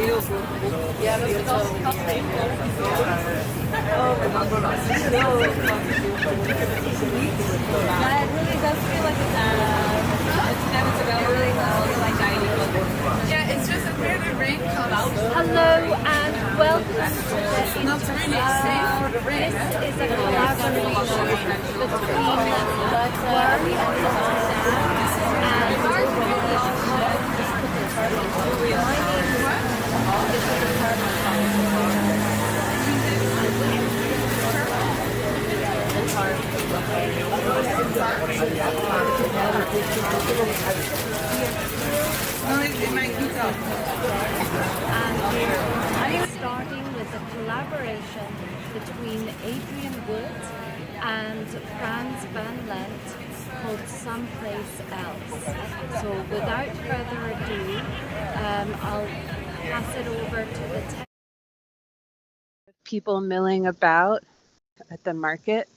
Yeah, that's what all yeah, it really does feel like it's never to go. It really does feel like dining. Yeah, it's just a really rain comes out. Hello and welcome to the Not really safe for the rain. This is a collaboration between the Quarry It might heat up. and starting with a collaboration between Adrian Wood and Franz Van Lent called Someplace Else. So without further ado, I'll pass it over to the people milling about at the market,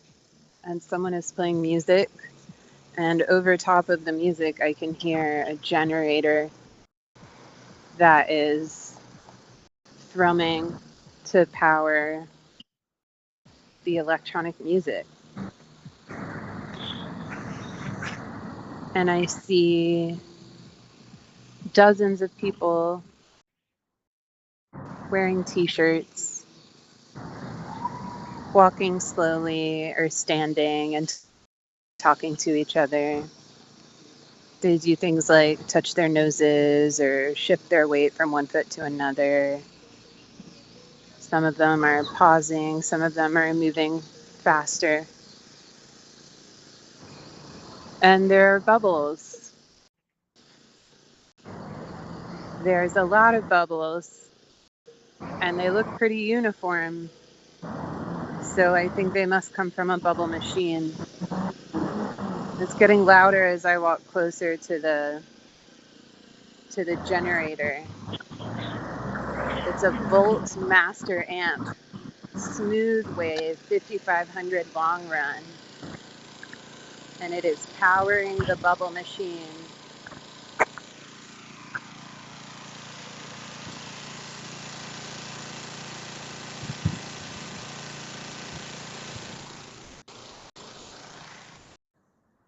and someone is playing music, and over top of the music I can hear a generator that is thrumming to power the electronic music. And I see dozens of people wearing t-shirts, walking slowly or standing and talking to each other. They do things like touch their noses or shift their weight from one foot to another. Some of them are pausing, some of them are moving faster. And there are bubbles. There's a lot of bubbles, and they look pretty uniform. So I think they must come from a bubble machine. It's getting louder as I walk closer to the generator. It's a Volt Master amp, smooth wave, 5500 long run, and it is powering the bubble machine.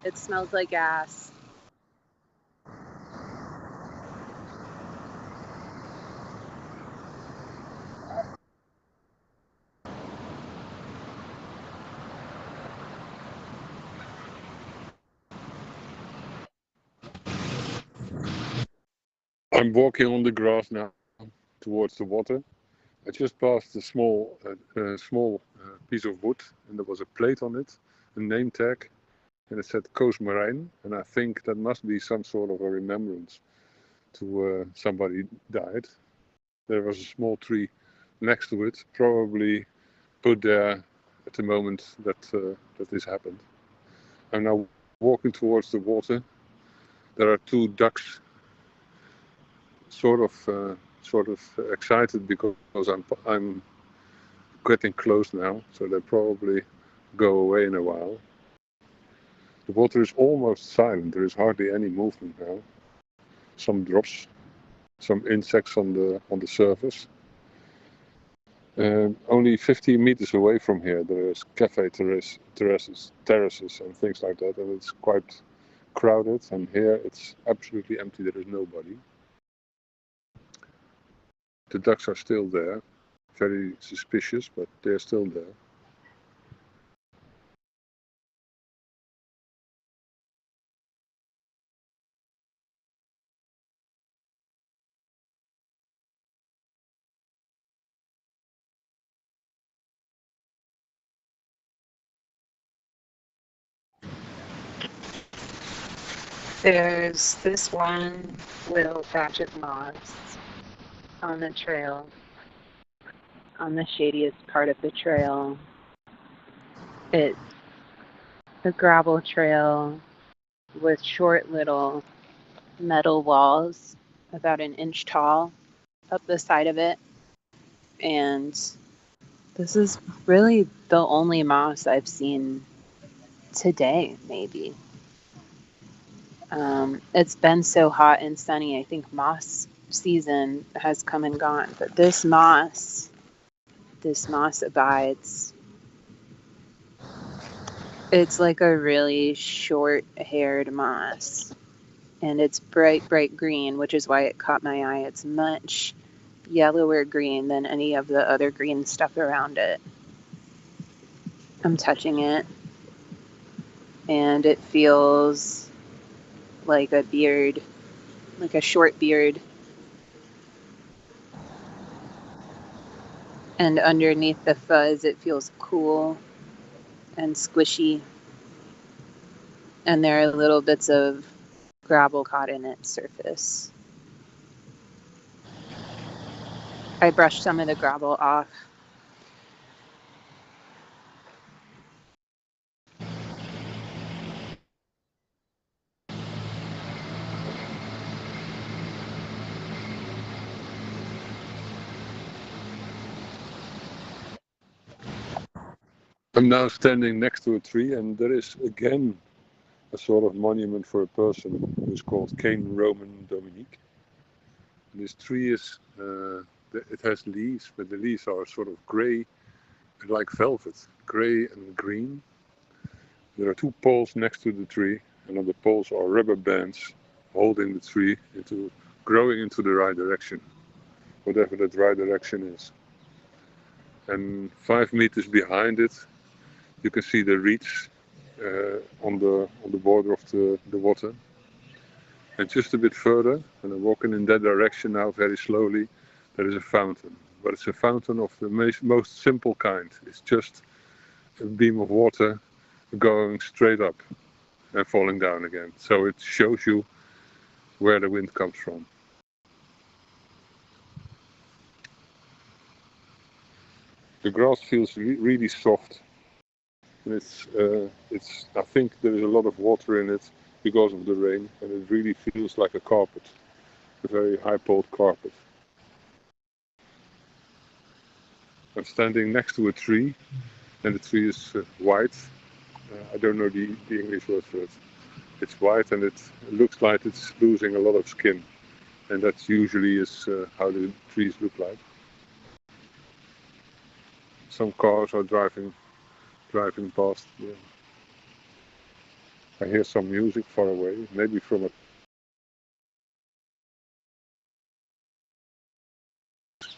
It smells like gas. I'm walking on the grass now towards the water. I just passed a small piece of wood, and there was a plate on it, a name tag, and it said Coast Marine, and I think that must be some sort of a remembrance to somebody died. There was a small tree next to it, probably put there at the moment that this happened. I'm now walking towards the water. There are two ducks, sort of excited because I'm getting close now, so they probably go away in a while. The water is almost silent. There is hardly any movement now. Some drops, some insects on the surface. Only 15 meters away from here, there is cafe terraces, and things like that, and it's quite crowded. And here it's absolutely empty. There is nobody. The ducks are still there, very suspicious, but they're still there. There's this one little patch of moss on the trail, on the shadiest part of the trail. It's a gravel trail with short little metal walls about an inch tall up the side of it. And this is really the only moss I've seen today, maybe. It's been so hot and sunny, I think moss season has come and gone, but this moss abides. It's like a really short-haired moss, and it's bright green, which is why it caught my eye. It's much yellower green than any of the other green stuff around it. I'm touching it, and it feels like a beard, like a short beard. And underneath the fuzz, it feels cool and squishy. And there are little bits of gravel caught in its surface. I brushed some of the gravel off. I'm now standing next to a tree, and there is again a sort of monument for a person who's called Cain Roman Dominique. And this tree is, it has leaves, but the leaves are sort of grey, like velvet, grey and green. There are two poles next to the tree, and on the poles are rubber bands holding the tree into growing into the right direction, whatever that right direction is. And 5 meters behind it, you can see the reeds on the border of the water. And just a bit further, and I'm walking in that direction now very slowly, there is a fountain. But it's a fountain of the most simple kind. It's just a beam of water going straight up and falling down again. So it shows you where the wind comes from. The grass feels really soft. And it's. I think there is a lot of water in it because of the rain, and it really feels like a carpet, a very high-poled carpet. I'm standing next to a tree, and the tree is white. I don't know the English word for it. It's white, and it looks like it's losing a lot of skin, and that usually is how the trees look like. Some cars are driving past. Yeah. I hear some music far away, maybe from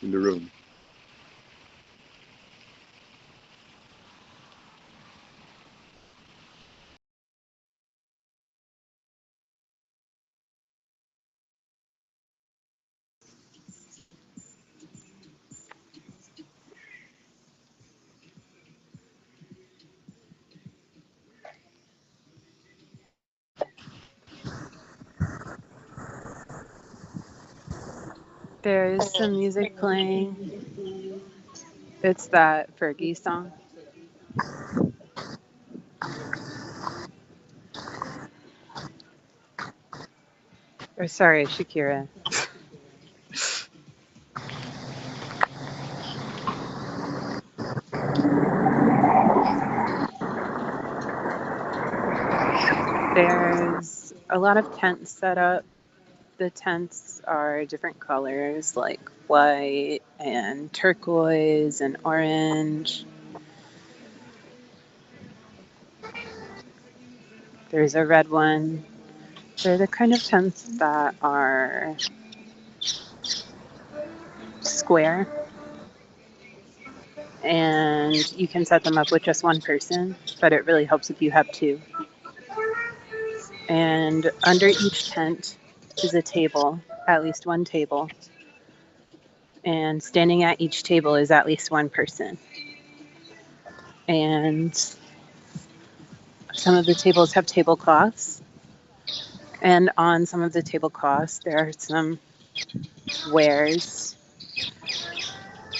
in the room. There's some music playing. It's that Fergie song. Or sorry, Shakira. There's a lot of tents set up. The tents are different colors, like white and turquoise and orange. There's a red one. They're the kind of tents that are square, and you can set them up with just one person, but it really helps if you have two. And under each tent is a table, at least one table. And standing at each table is at least one person. And some of the tables have tablecloths. And on some of the tablecloths, there are some wares.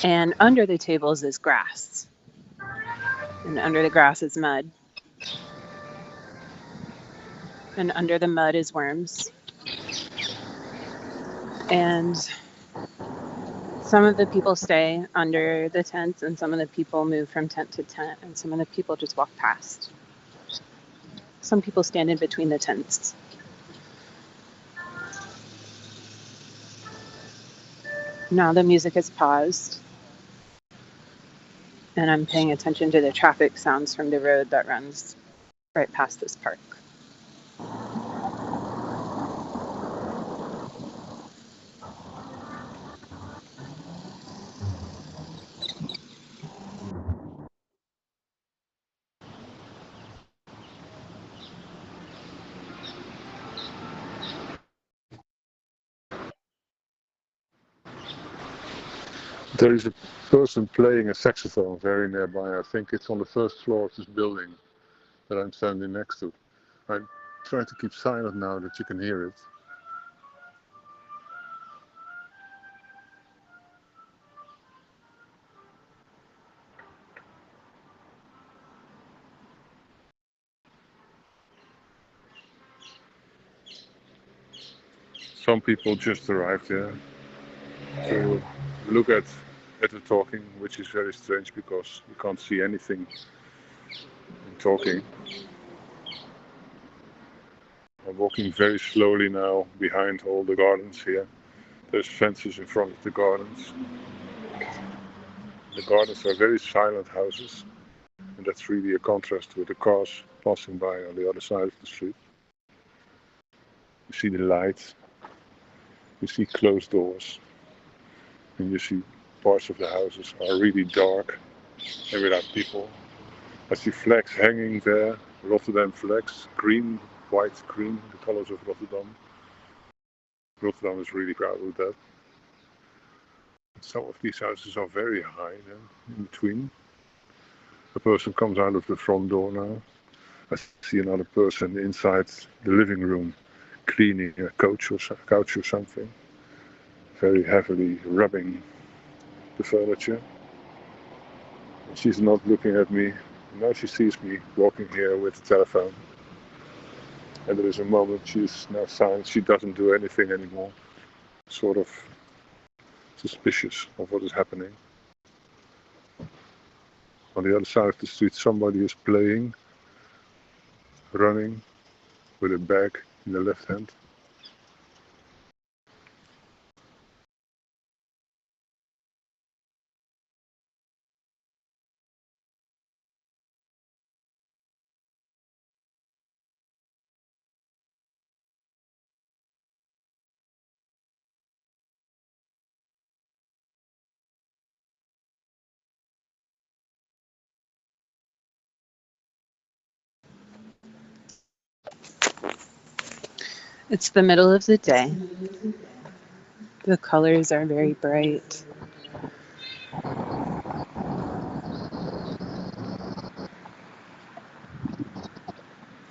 And under the tables is grass. And under the grass is mud. And under the mud is worms. And some of the people stay under the tents, and some of the people move from tent to tent, and some of the people just walk past. Some people stand in between the tents. Now the music is paused, and I'm paying attention to the traffic sounds from the road that runs right past this park. There is a person playing a saxophone very nearby. I think it's on the first floor of this building that I'm standing next to. I'm trying to keep silent now that you can hear it. Some people just arrived here to look at the talking, which is very strange because you can't see anything in talking. I'm walking very slowly now behind all the gardens here. There's fences in front of the gardens. The gardens are very silent houses, and that's really a contrast with the cars passing by on the other side of the street. You see the lights, you see closed doors, and you see parts of the houses are really dark and without people. I see flags hanging there, Rotterdam flags, green, white, green, the colors of Rotterdam. Rotterdam is really proud of that. Some of these houses are very high then, in between. A person comes out of the front door now. I see another person inside the living room cleaning a couch or something. Very heavily rubbing the furniture. And she's not looking at me. Now she sees me walking here with the telephone. And there is a moment she's now silent. She doesn't do anything anymore. Sort of suspicious of what is happening. On the other side of the street somebody is playing, running with a bag in the left hand. It's the middle of the day. The colors are very bright.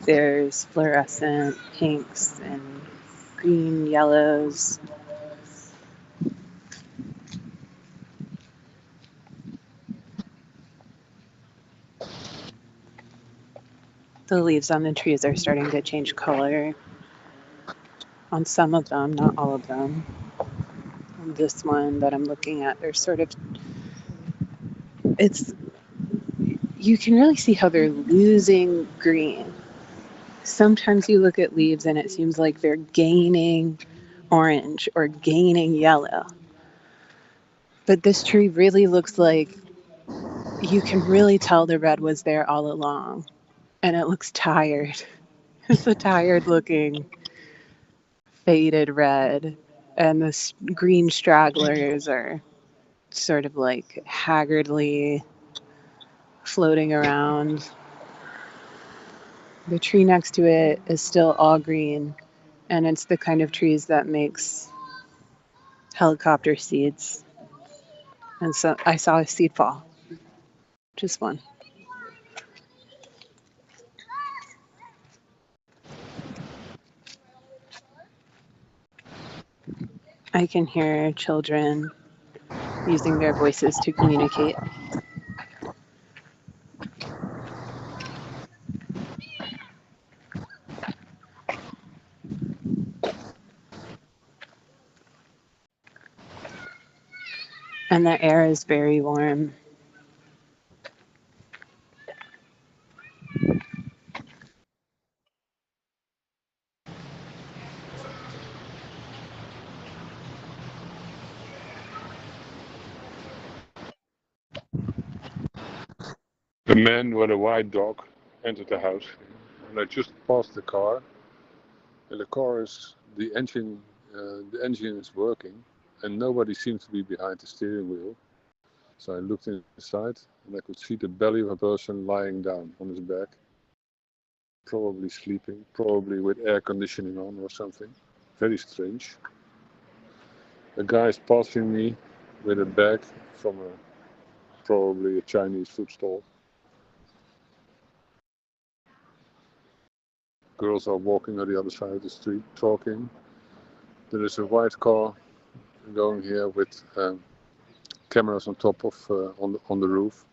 There's fluorescent pinks and green, yellows. The leaves on the trees are starting to change color on some of them, not all of them. On this one that I'm looking at, they're sort of, it's, you can really see how they're losing green. Sometimes you look at leaves and it seems like they're gaining orange or gaining yellow. But this tree really looks like you can really tell the red was there all along. And it looks tired. It's a tired looking faded red. And the green stragglers are sort of like haggardly floating around. The tree next to it is still all green. And it's the kind of trees that makes helicopter seeds. And so I saw a seed fall. Just one. I can hear children using their voices to communicate. And the air is very warm. A man with a white dog entered the house, and I just passed the car, and the engine is working, and nobody seems to be behind the steering wheel. So I looked inside, and I could see the belly of a person lying down on his back, probably sleeping, probably with air conditioning on or something. Very strange. A guy is passing me with a bag from probably a Chinese food stall. Girls are walking on the other side of the street talking. There is a white car going here with cameras on top of on the roof.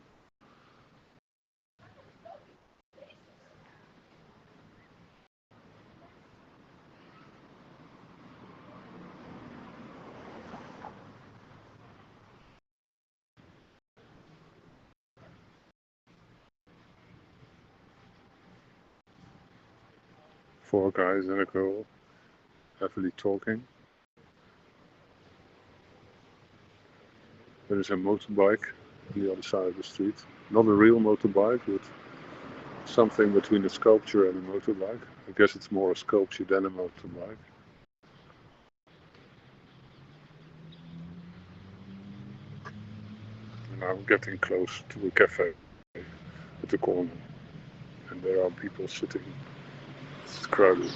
Four guys and a girl heavily talking. There is a motorbike on the other side of the street. Not a real motorbike, but something between a sculpture and a motorbike. I guess it's more a sculpture than a motorbike. And I'm getting close to a cafe at the corner. And there are people sitting. It's crowded,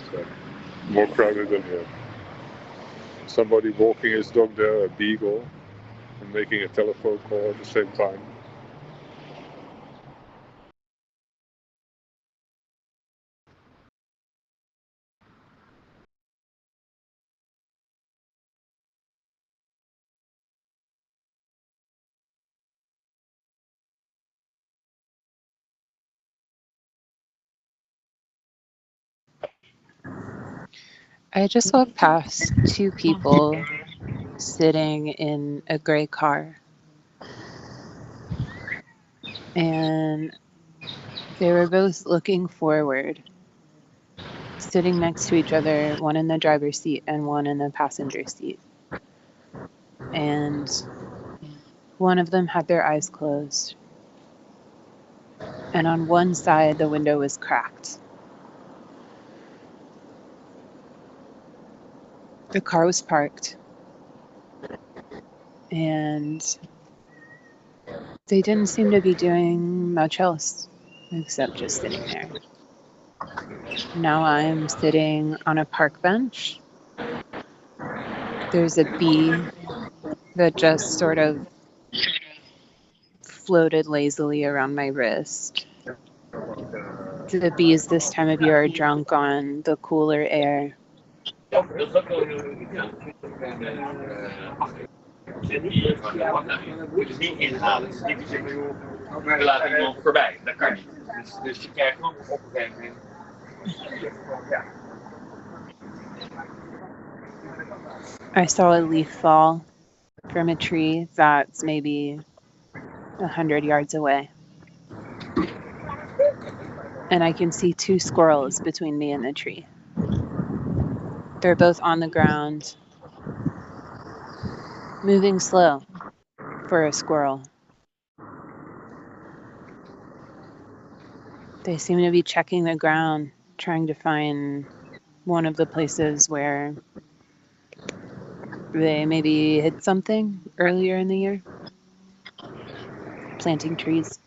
more crowded than here. Somebody walking his dog there, a beagle, and making a telephone call at the same time. I just walked past two people sitting in a gray car, and they were both looking forward, sitting next to each other, one in the driver's seat and one in the passenger seat. And one of them had their eyes closed. And on one side, the window was cracked. The car was parked, and they didn't seem to be doing much else except just sitting there. Now I'm sitting on a park bench. There's a bee that just sort of floated lazily around my wrist. The bees this time of year are drunk on the cooler air. Dus niet inhalen. Dus niet zeggen, joh, we laten iemand voorbij. Dat kan niet. Dus je krijgt ook op een gegeven moment. Ja. I saw a leaf fall from a tree that's maybe 100 yards away. And I can see two squirrels between me and the tree. They're both on the ground, moving slow for a squirrel. They seem to be checking the ground, trying to find one of the places where they maybe hit something earlier in the year. Planting trees.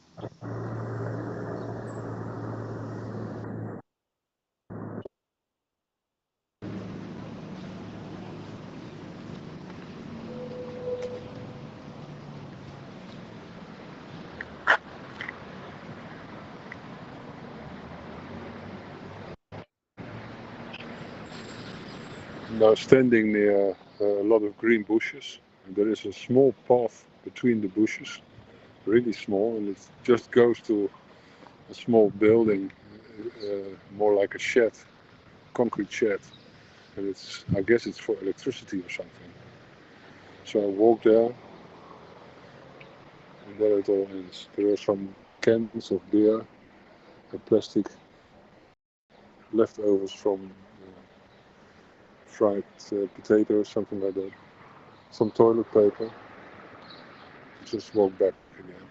Now standing near a lot of green bushes, and there is a small path between the bushes, really small, and it just goes to a small building, more like a shed, concrete shed, and I guess it's for electricity or something. So I walk there, and there it all ends. There are some cans of beer, and plastic leftovers from fried potato or something like that. Some toilet paper. Just walk back again.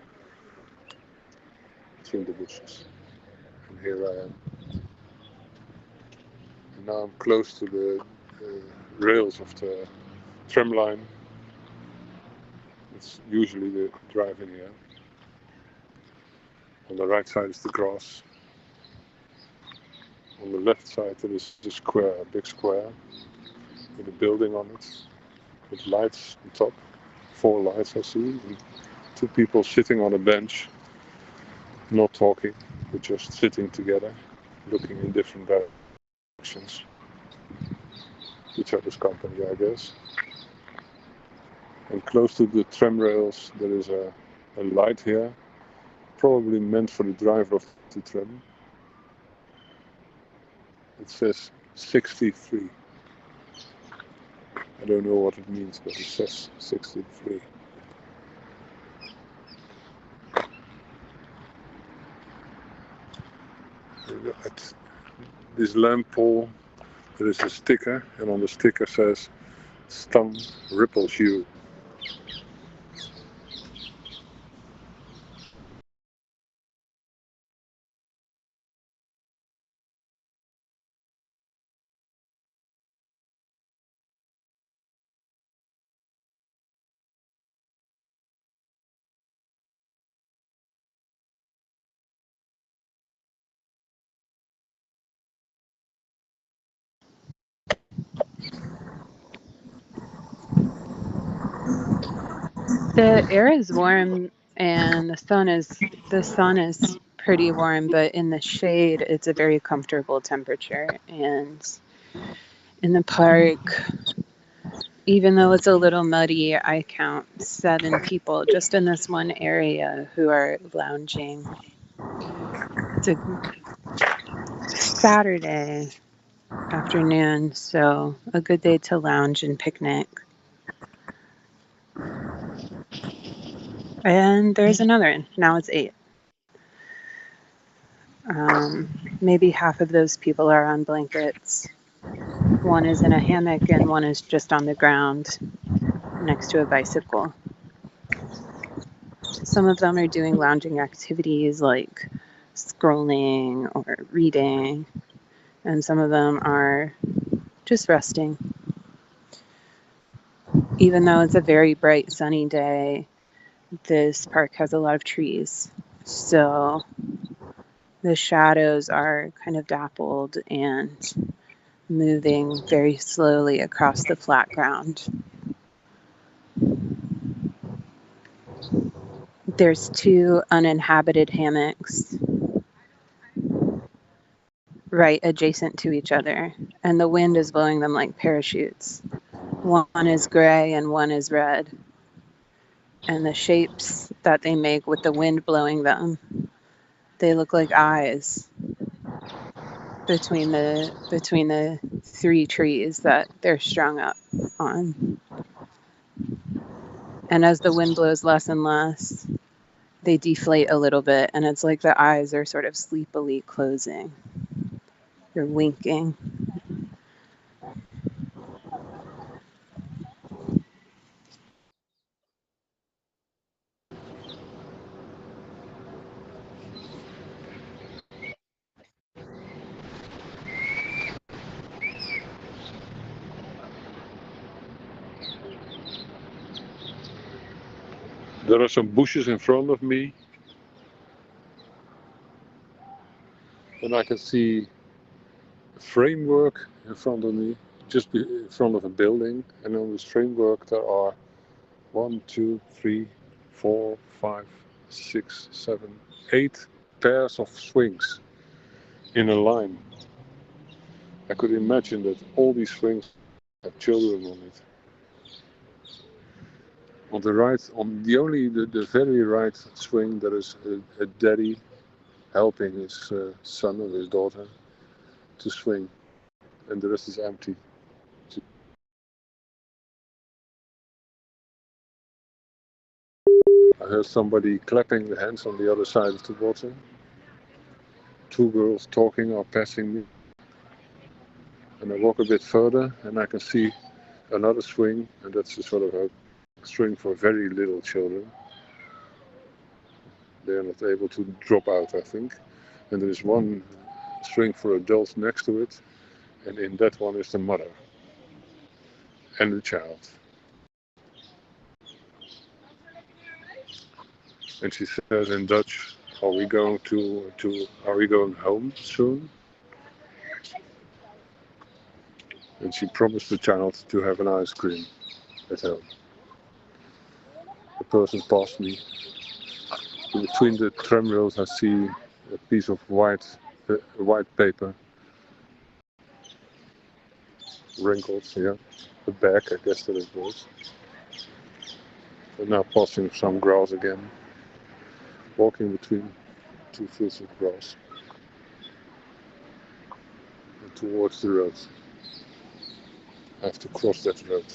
It's between the bushes. And here I am. And now I'm close to the rails of the tram line. It's usually the drive-in here. On the right side is the grass. On the left side there is a square, a big square, with a building on it, with lights on top. 4 lights I see, and 2 people sitting on a bench, not talking, but just sitting together, looking in different directions. Each other's company, I guess. And close to the tram rails there is a light here, probably meant for the driver of the tram. It says 63. I don't know what it means, but it says 63. At this lamp pole there is a sticker, and on the sticker says "Stam ripples you." The air is warm and the sun is pretty warm, but in the shade it's a very comfortable temperature. And in the park, even though it's a little muddy, I count 7 people just in this one area who are lounging. It's a Saturday afternoon, so a good day to lounge and picnic. And there's another one. Now it's 8. Maybe half of those people are on blankets. One is in a hammock and one is just on the ground next to a bicycle. Some of them are doing lounging activities like scrolling or reading, and some of them are just resting. Even though it's a very bright sunny day, this park has a lot of trees, so the shadows are kind of dappled and moving very slowly across the flat ground. There's 2 uninhabited hammocks right adjacent to each other, and the wind is blowing them like parachutes. One is gray and one is red. And the shapes that they make with the wind blowing them, they look like eyes between the 3 trees that they're strung up on. And as the wind blows less and less, they deflate a little bit, and it's like the eyes are sort of sleepily closing. They're winking. There are some bushes in front of me, and I can see a framework in front of me, just in front of a building. And on this framework there are 1, 2, 3, 4, 5, 6, 7, 8 pairs of swings in a line. I could imagine that all these swings have children on it. On the right, the very right swing, there is a daddy helping his son or his daughter to swing, and the rest is empty. I heard somebody clapping the hands on the other side of the water. 2 girls talking are passing me, and I walk a bit further and I can see another swing, and that's a sort of a swing for very little children. They are not able to drop out, I think. And there is one string for adults next to it, and in that one is the mother and the child. And she says in Dutch, "Are we going Are we going home soon?" And she promised the child to have an ice cream at home. The person passed me. In between the tram rails, I see a piece of white paper, wrinkled. Yeah, a bag, I guess that it was. And now passing some grass again, walking between two fields of grass and towards the road. I have to cross that road.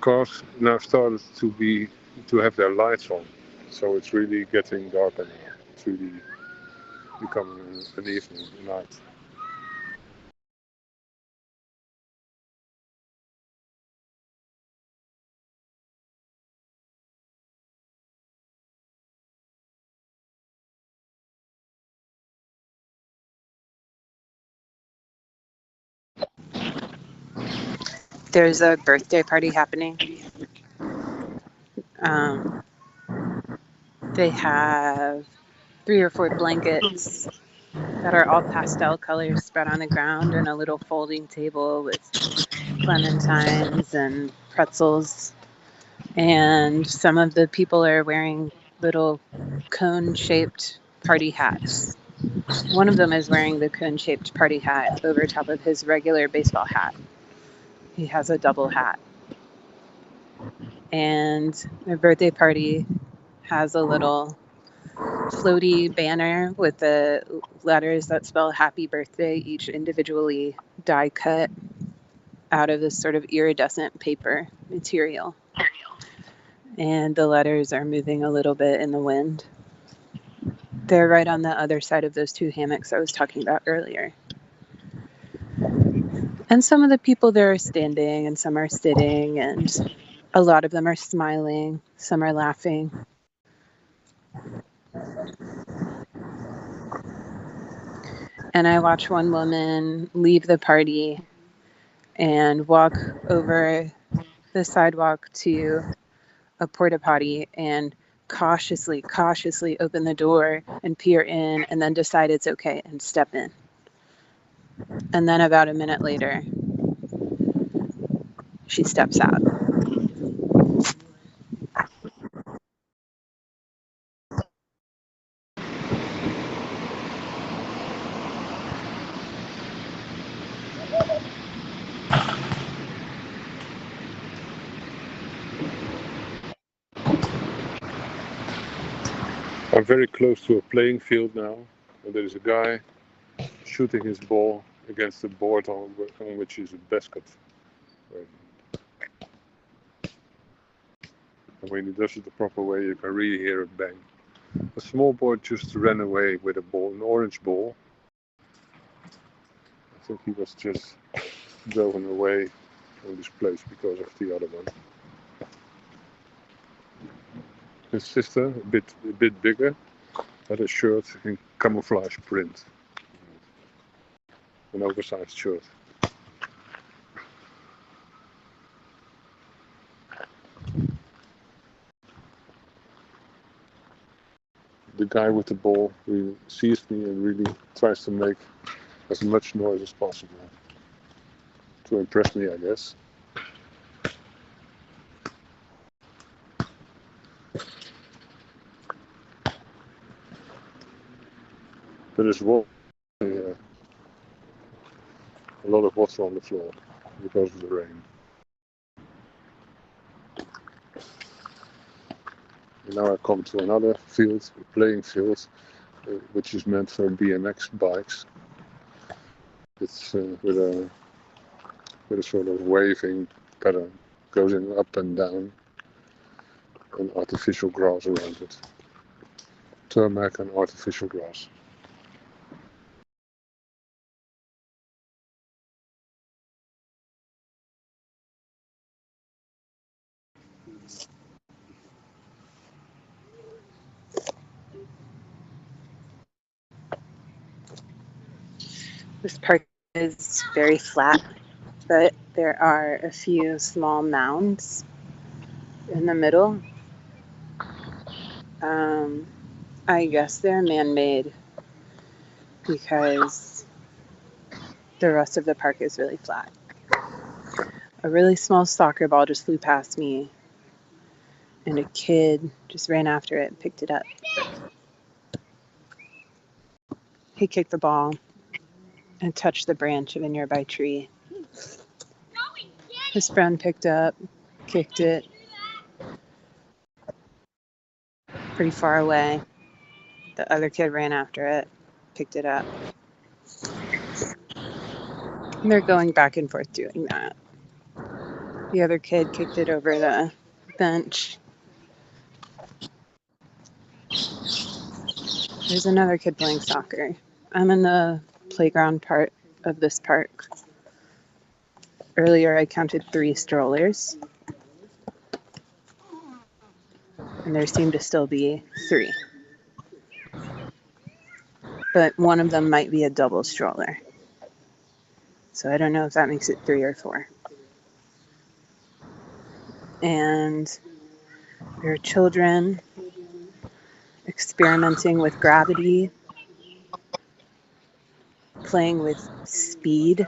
Cars now started to have their lights on, so it's really getting darker now. It's really becoming an evening, a night. There's a birthday party happening. They have 3 or 4 blankets that are all pastel colors spread on the ground and a little folding table with clementines and pretzels. And some of the people are wearing little cone-shaped party hats. One of them is wearing the cone-shaped party hat over top of his regular baseball hat. He has a double hat. And their birthday party has a little floaty banner with the letters that spell happy birthday, each individually die cut out of this sort of iridescent paper material. And the letters are moving a little bit in the wind. They're right on the other side of those 2 hammocks I was talking about earlier. And some of the people there are standing and some are sitting, and a lot of them are smiling, some are laughing. And I watch one woman leave the party and walk over the sidewalk to a porta potty and cautiously open the door and peer in and then decide it's okay and step in. And then about a minute later, she steps out. I'm very close to a playing field now, and there is a guy shooting his ball against the board on which is a basket. And when he does it the proper way, you can really hear it bang. A small boy just ran away with a ball, an orange ball. I think he was just driven away from this place because of the other one. His sister, a bit bigger, had a shirt in camouflage print, an oversized shirt. The guy with the ball really sees me and really tries to make as much noise as possible to impress me, I guess. There is a lot of water on the floor because of the rain. And now I come to another field, a playing field, which is meant for BMX bikes. It's with a sort of waving pattern, goes in up and down, and artificial grass around it. Tarmac and artificial grass. This park is very flat, but there are a few small mounds in the middle. I guess they're man-made because the rest of the park is really flat. A really small soccer ball just flew past me, and a kid just ran after it and picked it up. He kicked the ball and touched the branch of a nearby tree. His friend picked up, kicked it pretty far away. The other kid ran after it, picked it up. And they're going back and forth doing that. The other kid kicked it over the bench. There's another kid playing soccer. I'm in the playground part of this park. Earlier I counted 3 strollers, and there seem to still be 3. But one of them might be a double stroller. So I don't know if that makes it 3 or 4. And there are children experimenting with gravity, playing with speed,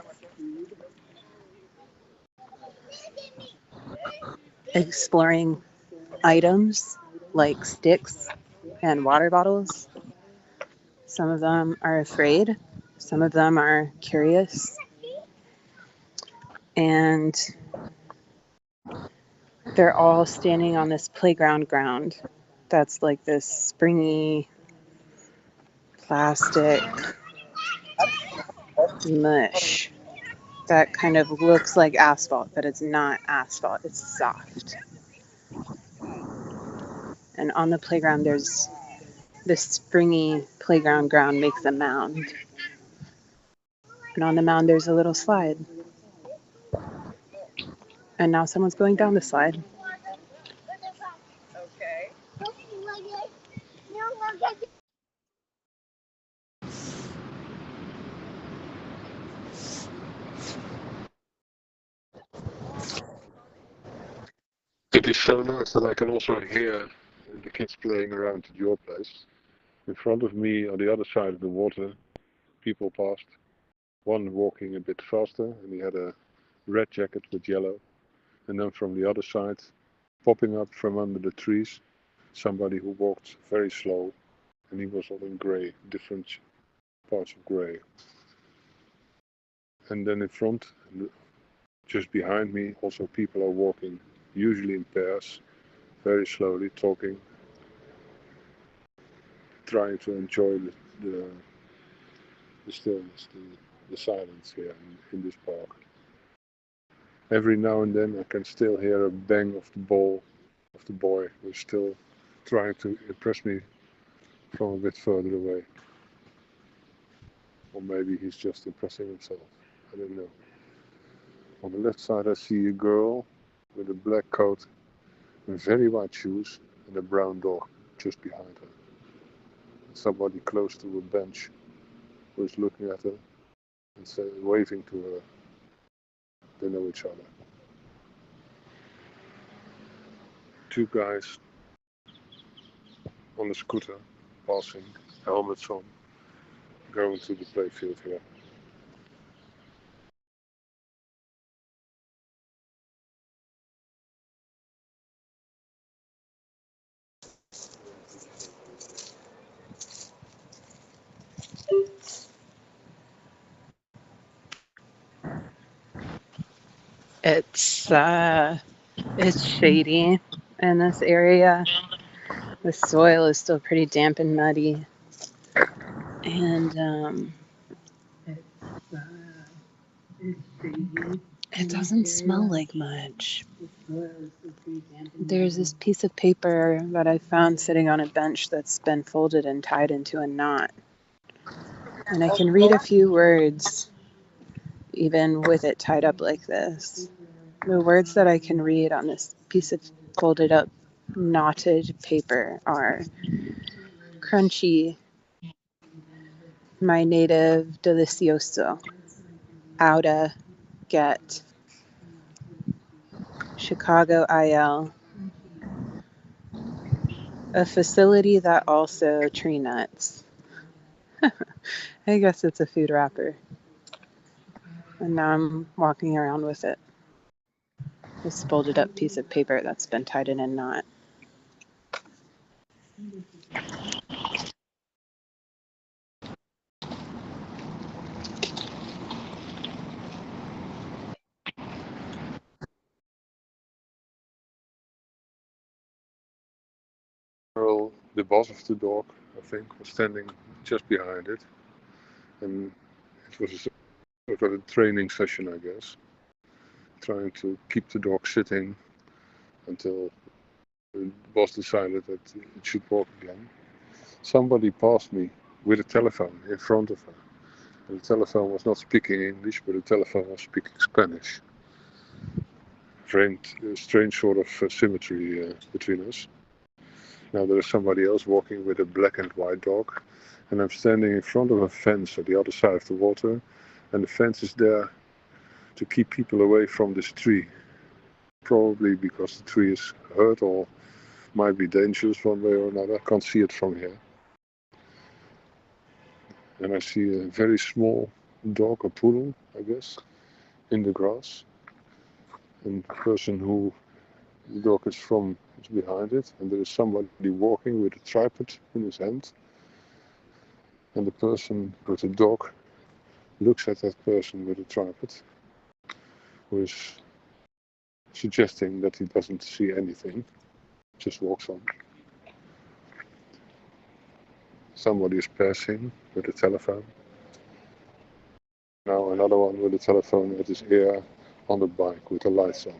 exploring items like sticks and water bottles. Some of them are afraid, some of them are curious, and they're all standing on this playground ground that's like this springy plastic mush that kind of looks like asphalt, but it's not asphalt, it's soft. And on the playground, there's this springy playground ground makes a mound. And on the mound, there's a little slide. And now someone's going down the slide. It is so nice that I can also hear the kids playing around at your place. In front of me, on the other side of the water, people passed. One walking a bit faster, and he had a red jacket with yellow. And then from the other side, popping up from under the trees, somebody who walked very slow, and he was all in grey, different parts of grey. And then in front, just behind me, also people are walking, usually in pairs, very slowly, talking, trying to enjoy the stillness, the silence here in this park. Every now and then I can still hear a bang of the ball of the boy who's still trying to impress me from a bit further away. Or maybe he's just impressing himself. I don't know. On the left side I see a girl with a black coat and very white shoes and a brown dog just behind her. Somebody close to a bench who is looking at her and waving to her. They know each other. 2 guys on a scooter passing, helmets on, going to the playfield here. It's shady in this area. The soil is still pretty damp and muddy. And it doesn't smell like much. There's this piece of paper that I found sitting on a bench that's been folded and tied into a knot. And I can read a few words even with it tied up like this. The words that I can read on this piece of folded up knotted paper are crunchy, my native delicioso, Auda Get, Chicago IL, a facility that also tree nuts. I guess it's a food wrapper. And now I'm walking around with it. This folded up piece of paper that's been tied in a knot. Well, the boss of the dog, I think, was standing just behind it. And it was a sort of a training session, I guess. Trying to keep the dog sitting until the boss decided that it should walk again. Somebody passed me with a telephone in front of her. And the telephone was not speaking English, but the telephone was speaking Spanish. Strange sort of symmetry between us. Now there is somebody else walking with a black and white dog, and I'm standing in front of a fence at the other side of the water, and the fence is there to keep people away from this tree. Probably because the tree is hurt or might be dangerous one way or another. I can't see it from here. And I see a very small dog, a poodle, I guess, in the grass. And the person who the dog is from is behind it. And there is somebody walking with a tripod in his hand. And the person with the dog looks at that person with a tripod, who is suggesting that he doesn't see anything, just walks on. Somebody is passing with a telephone. Now another one with a telephone at his ear on the bike with the lights on.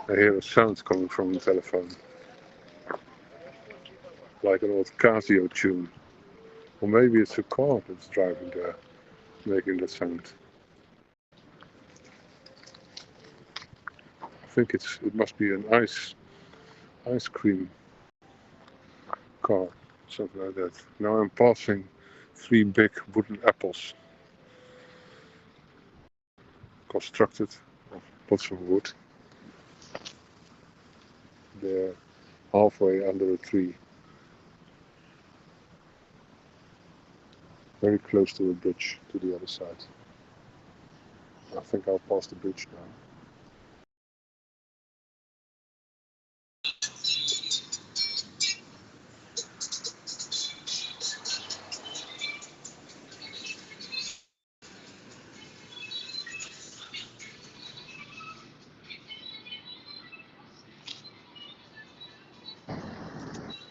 I hear a sound coming from the telephone, like an old Casio tune. Or maybe it's a car that's driving there, making that sound. I think it must be an ice cream car, something like that. Now I'm passing 3 big wooden apples, constructed of lots of wood. They're halfway under a tree, very close to a bridge to the other side. I think I'll pass the bridge now.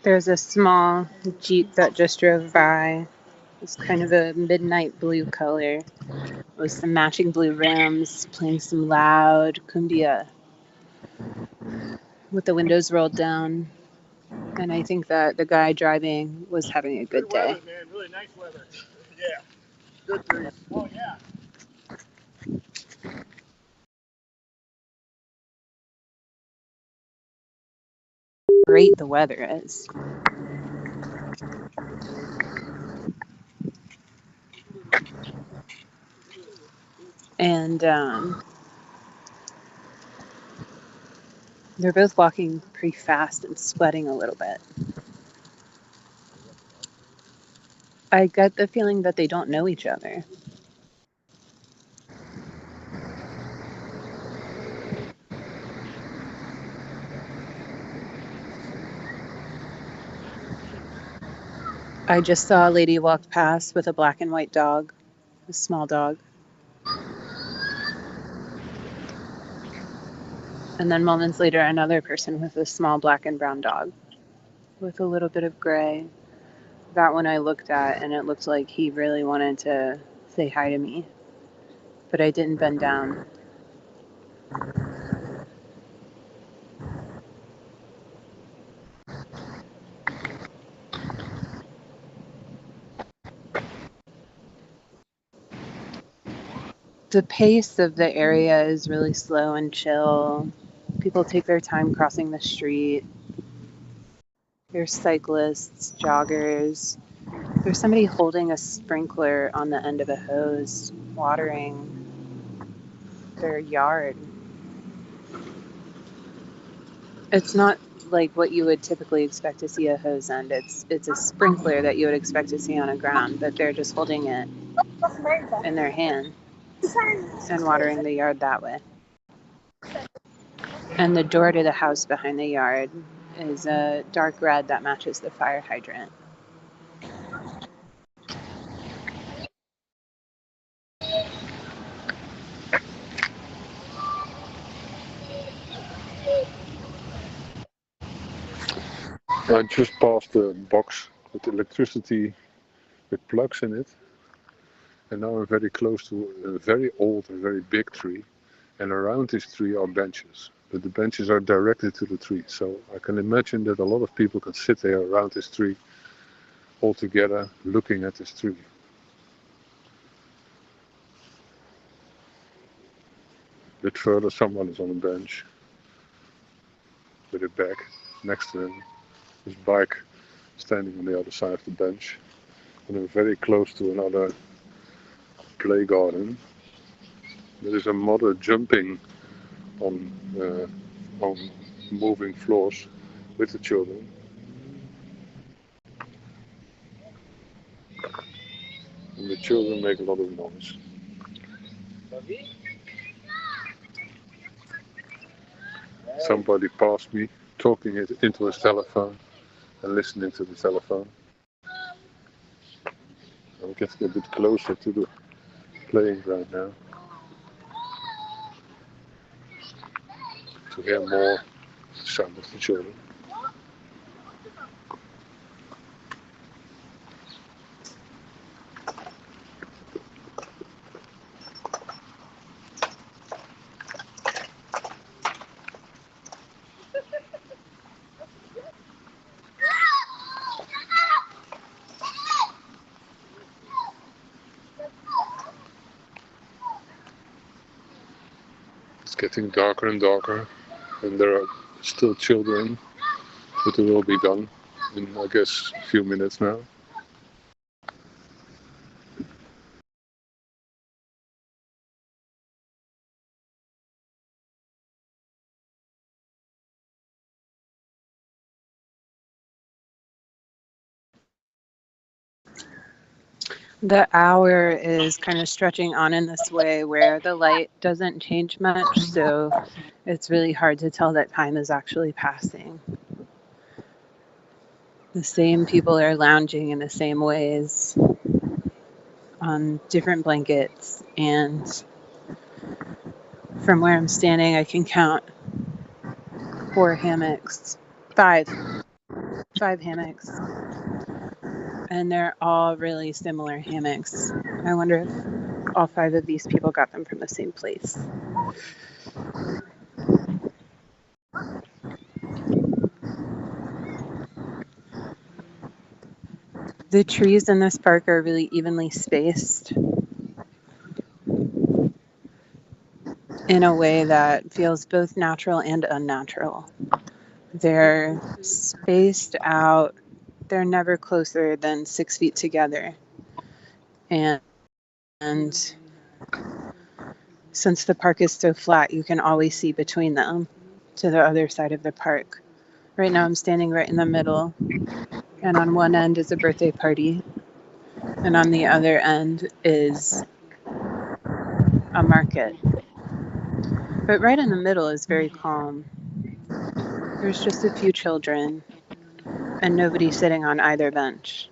There's a small Jeep that just drove by. It's kind of a midnight blue color with some matching blue rims, playing some loud cumbia with the windows rolled down. And I think that the guy driving was having a good day. Weather, man. Really nice weather. Yeah. Good breeze. Oh, yeah. Great the weather is. And they're both walking pretty fast and sweating a little bit. I get the feeling that they don't know each other. I just saw a lady walk past with a black and white dog, a small dog. And then moments later, another person with a small black and brown dog with a little bit of gray. That one I looked at, and it looked like he really wanted to say hi to me. But I didn't bend down. The pace of the area is really slow and chill. People take their time crossing the street. There's cyclists, joggers, There's somebody holding a sprinkler on the end of a hose, watering their yard. It's not like what you would typically expect to see a hose end. It's a sprinkler that you would expect to see on a ground, but they're just holding it in their hand and watering the yard that way. And the door to the house behind the yard is a dark red that matches the fire hydrant. I just passed a box with electricity with plugs in it. And now I'm very close to a very old and very big tree. And around this tree are benches. But the benches are directly to the tree. So I can imagine that a lot of people can sit there around this tree all together looking at this tree. A bit further, someone is on a bench with a bag next to him. His bike standing on the other side of the bench. And I'm very close to another play garden. There is a mother jumping on moving floors with the children. And the children make a lot of noise. Somebody passed me, talking it into his telephone and listening to the telephone. I'm getting a bit closer to the playing ground now to hear more sound of the children. It's getting darker and darker, and there are still children, but they will be gone in, I guess, a few minutes now. The hour is kind of stretching on in this way where the light doesn't change much, so it's really hard to tell that time is actually passing. The same people are lounging in the same ways on different blankets, and from where I'm standing I can count 5 hammocks, and they're all really similar hammocks. I wonder if all 5 of these people got them from the same place. The trees in this park are really evenly spaced in a way that feels both natural and unnatural. They're spaced out. They're never closer than 6 feet together. And since the park is so flat, you can always see between them to the other side of the park. Right now I'm standing right in the middle, and on one end is a birthday party, and on the other end is a market. But right in the middle is very calm. There's just a few children and nobody sitting on either bench.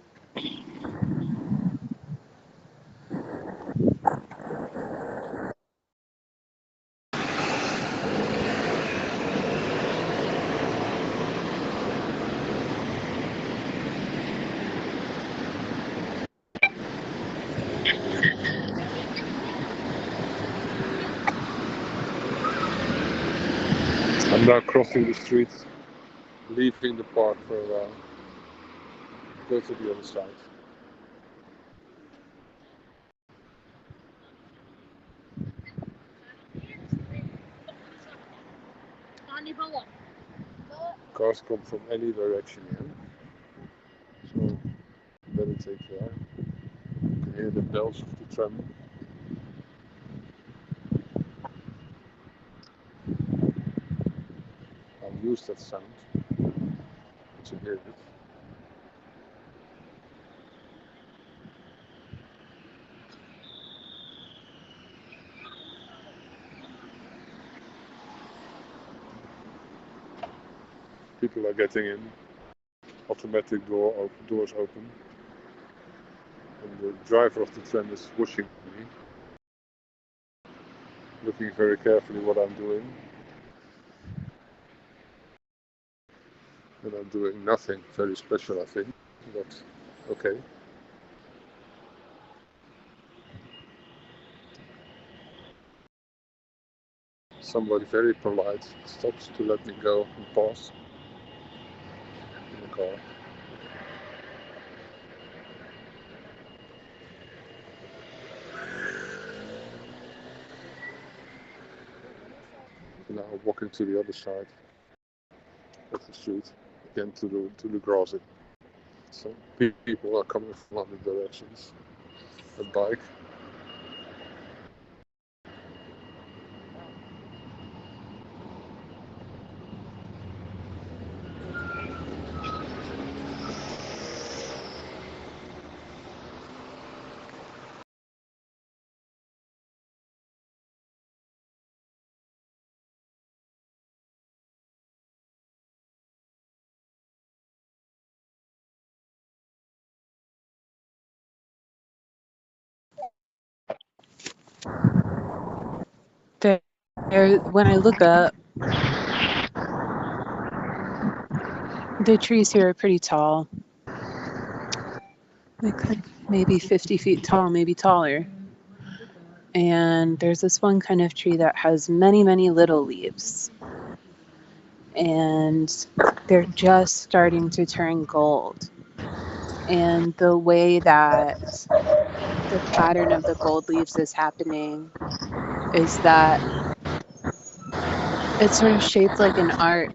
I'm now crossing the street, leaving the park for a while, go to the other side. Cars come from any direction here, so then automatic there. You can hear the bells of the tram. I'll use that sound to hear it. People are getting in. Automatic doors open. And the driver of the tram is watching me, looking very carefully what I'm doing. And I'm doing nothing very special, I think, but okay. Somebody very polite stops to let me go and pass in the car. And now I'm walking to the other side of the street, again to the grassy. So people are coming from other directions. A bike. When I look up, the trees here are pretty tall. Like maybe 50 feet tall, maybe taller. And there's this one kind of tree that has many, many little leaves. And they're just starting to turn gold. And the way that the pattern of the gold leaves is happening is that it's sort of shaped like an arc,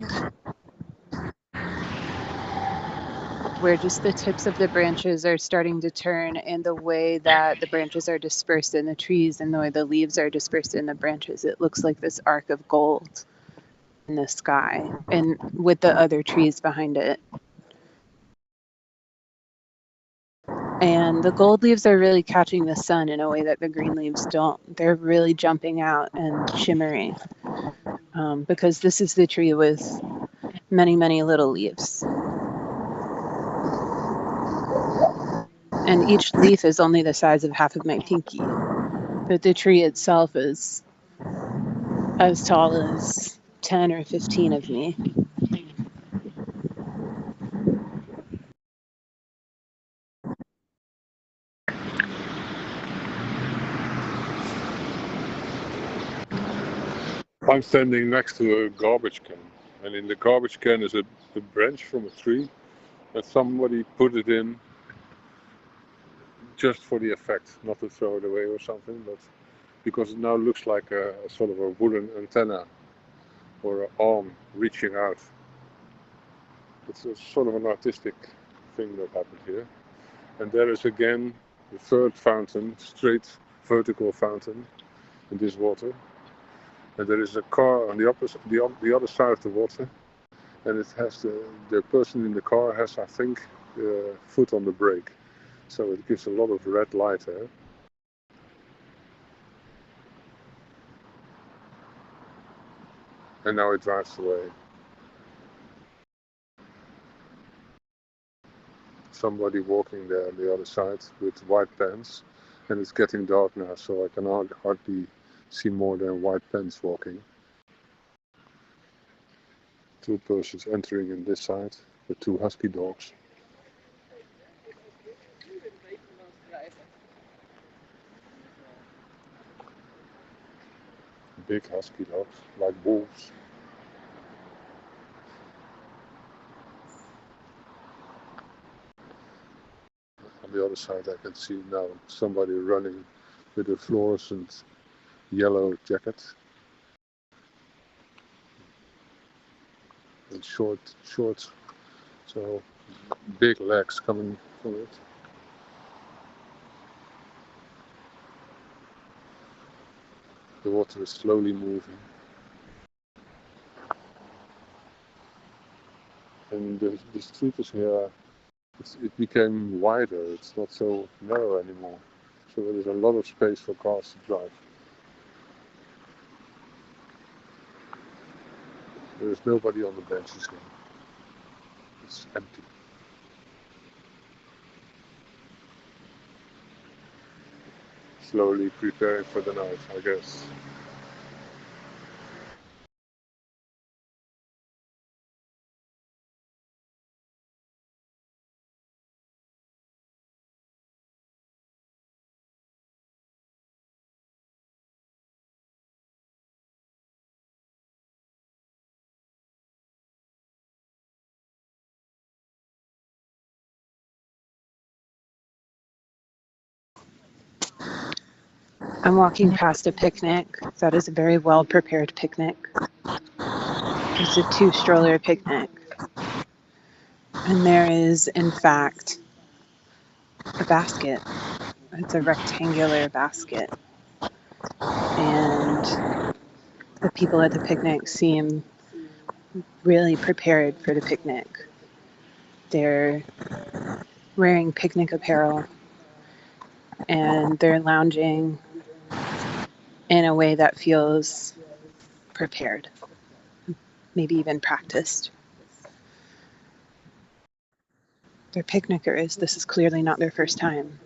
where just the tips of the branches are starting to turn, and the way that the branches are dispersed in the trees and the way the leaves are dispersed in the branches, it looks like this arc of gold in the sky and with the other trees behind it. And the gold leaves are really catching the sun in a way that the green leaves don't. They're really jumping out and shimmering, because this is the tree with many, many little leaves. And each leaf is only the size of half of my pinky. But the tree itself is as tall as 10 or 15 of me. I'm standing next to a garbage can, and in the garbage can is a branch from a tree, and somebody put it in just for the effect, not to throw it away or something, but because it now looks like a sort of a wooden antenna or an arm reaching out. It's a sort of an artistic thing that happened here. And there is again the third fountain, straight vertical fountain in this water. And there is a car on the other side of the water, and it has the person in the car has, I think, foot on the brake, so it gives a lot of red light there. And now it drives away. Somebody walking there on the other side with white pants, and it's getting dark now, so I can hardly see more than white pants walking. Two persons entering in this side with two husky dogs. Big husky dogs, like wolves. On the other side I can see now somebody running with a fluorescent yellow jacket and short, so big legs coming from it. The water is slowly moving. And the street is here, it became wider, it's not so narrow anymore. So there is a lot of space for cars to drive. There is nobody on the benches here. It's empty. Slowly preparing for the night, I guess. I'm walking past a picnic. That is a very well prepared picnic. It's a 2-stroller picnic. And there is, in fact, a basket. It's a rectangular basket. And the people at the picnic seem really prepared for the picnic. They're wearing picnic apparel and they're lounging in a way that feels prepared, maybe even practiced. They're picnickers. This is clearly not their first time.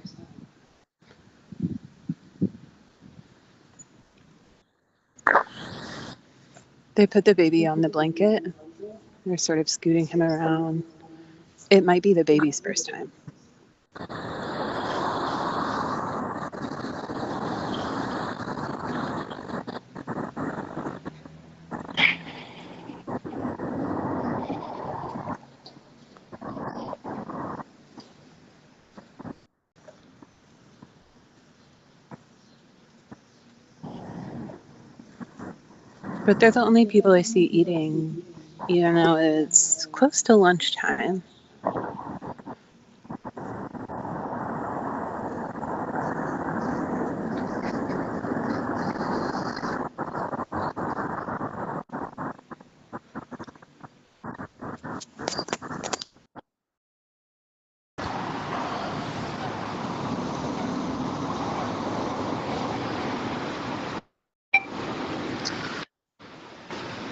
They put the baby on the blanket. They're sort of scooting him around. It might be the baby's first time. But they're the only people I see eating, even though it's close to lunchtime.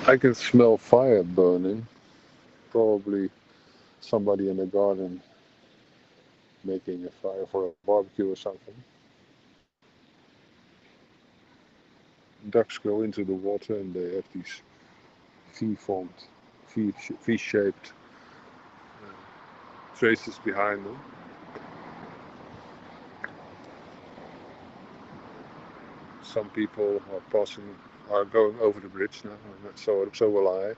I can smell fire burning. Probably somebody in the garden making a fire for a barbecue or something. Ducks go into the water and they have these V-formed, V-shaped traces behind them. Some people are going over the bridge now, and so will I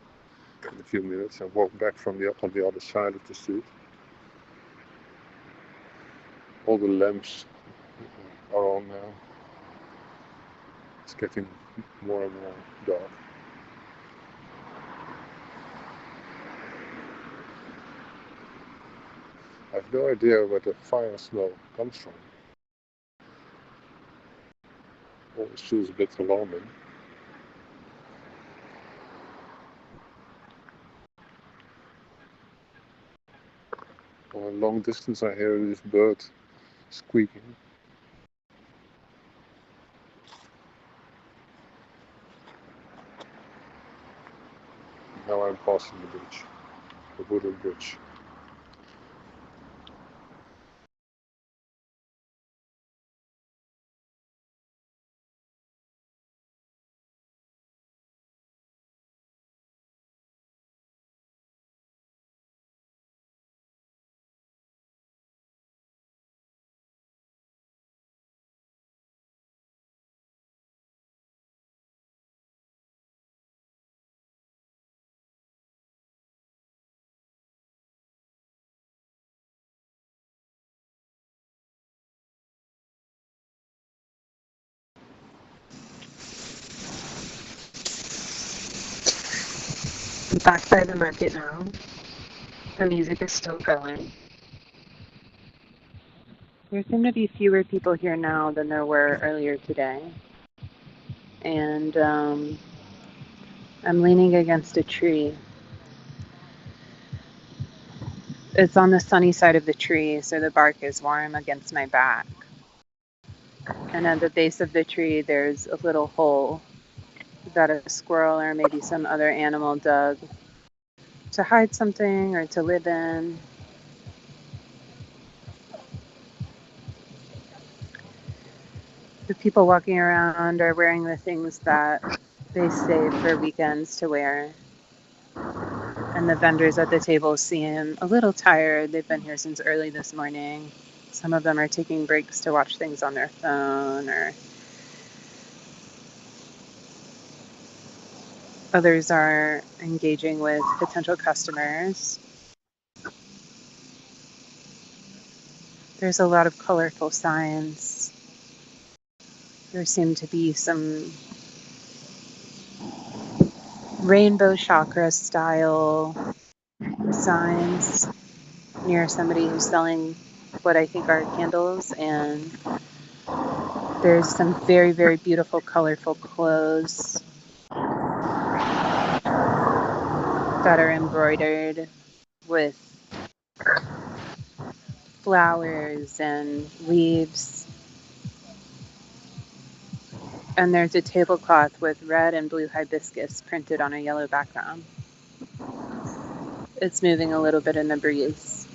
in a few minutes and walk back on the other side of the street. All the lamps are on now. It's getting more and more dark. I have no idea where the fire smell comes from. Always feels a bit alarming. On a long distance I hear this bird squeaking. Now I'm passing the bridge, the wooden bridge. Back by the market now. The music is still going. There seem to be fewer people here now than there were earlier today. and I'm leaning against a tree. It's on the sunny side of the tree, so the bark is warm against my back. And at the base of the tree, there's a little hole that a squirrel or maybe some other animal dug to hide something or to live in. The people walking around are wearing the things that they save for weekends to wear. And the vendors at the table seem a little tired. They've been here since early this morning. Some of them are taking breaks to watch things on their phone, or others are engaging with potential customers. There's a lot of colorful signs. There seem to be some rainbow chakra style signs near somebody who's selling what I think are candles, and there's some very, very beautiful, colorful clothes that are embroidered with flowers and leaves. And there's a tablecloth with red and blue hibiscus printed on a yellow background. It's moving a little bit in the breeze.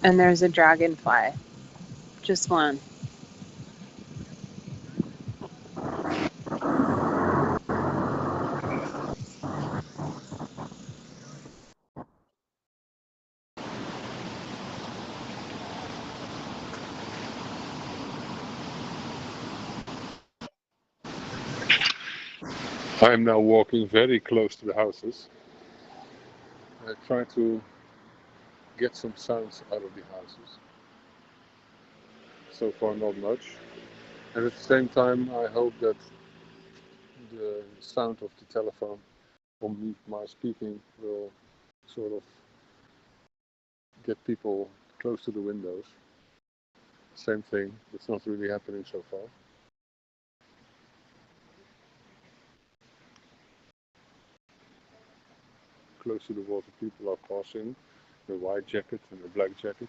And there's a dragonfly, just one. I am now walking very close to the houses. I try to get some sounds out of the houses. So far, not much. And at the same time, I hope that the sound of the telephone from me, my speaking will sort of get people close to the windows. Same thing, it's not really happening so far. Close to the water, people are passing, the white jacket and the black jacket.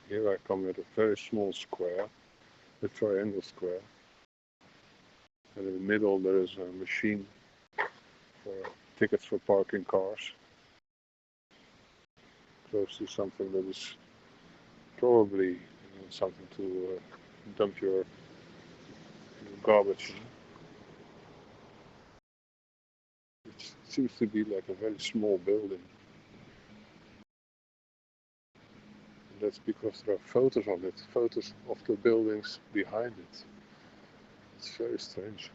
Here I come at a very small square, a triangle square. And in the middle there is a machine for tickets for parking cars. Close to something that is probably something to dump your garbage in. It seems to be like a very small building. And that's because there are photos on it, photos of the buildings behind it. It's very strange.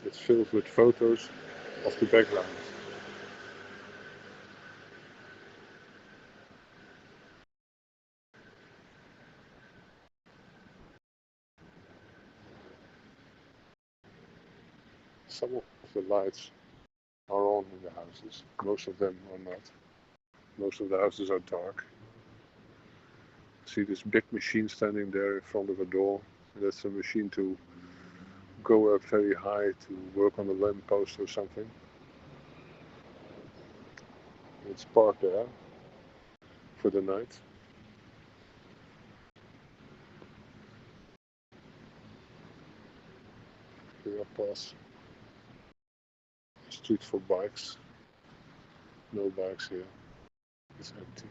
It's filled with photos of the background. Some of the lights are on in the houses, most of them are not. Most of the houses are dark. See this big machine standing there in front of a door. That's a machine to go up very high to work on a lamppost or something. It's parked there for the night. Here I pass street for bikes. No bikes here. It's empty.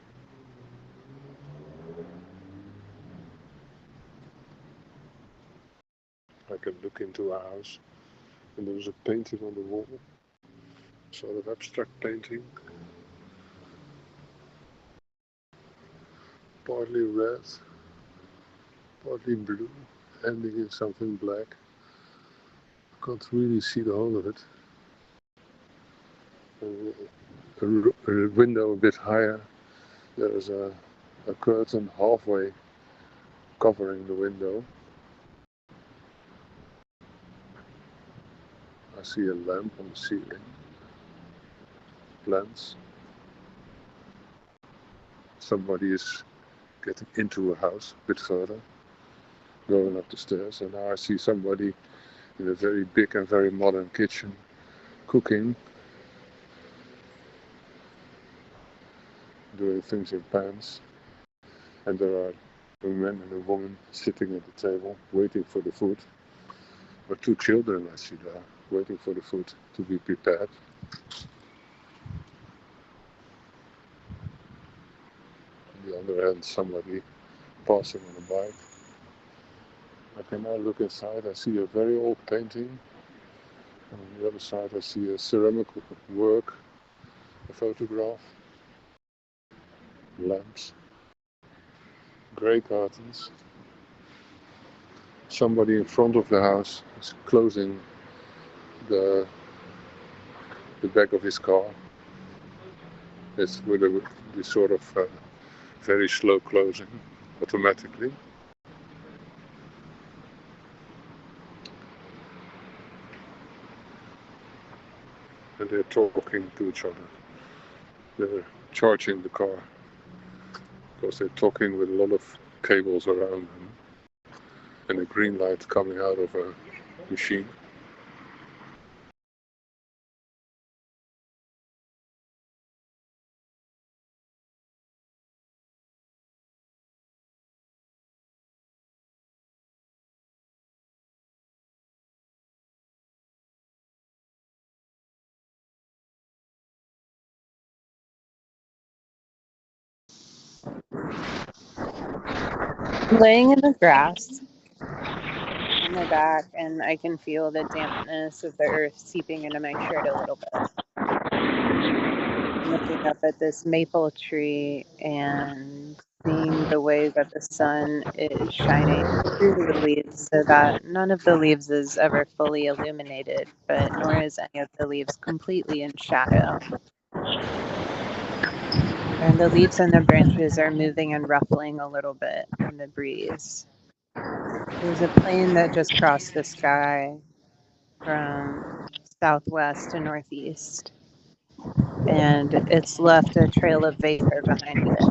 I can look into a house and there is a painting on the wall. Sort of abstract painting. Partly red, partly blue, ending in something black. I can't really see the whole of it. A window a bit higher, there is a a curtain halfway covering the window. I see a lamp on the ceiling. Plants. Somebody is getting into a house a bit further, going up the stairs, and now I see somebody in a very big and very modern kitchen cooking, doing things in pans, and there are a man and a woman sitting at the table waiting for the food, or two children I see there waiting for the food to be prepared. On the other hand, somebody passing on a bike. I can now look inside. I see a very old painting. On the other side I see a ceramic work, a photograph, lamps, grey curtains. Somebody in front of the house is closing the back of his car. It's with this sort of very slow closing automatically. And they're talking to each other. They're charging the car because they're talking with a lot of cables around them and a green light coming out of a machine. Laying in the grass on my back, and I can feel the dampness of the earth seeping into my shirt a little bit. I'm looking up at this maple tree and seeing the way that the sun is shining through the leaves so that none of the leaves is ever fully illuminated, but nor is any of the leaves completely in shadow. And the leaves and the branches are moving and ruffling a little bit in the breeze. There's a plane that just crossed the sky from southwest to northeast, and it's left a trail of vapor behind it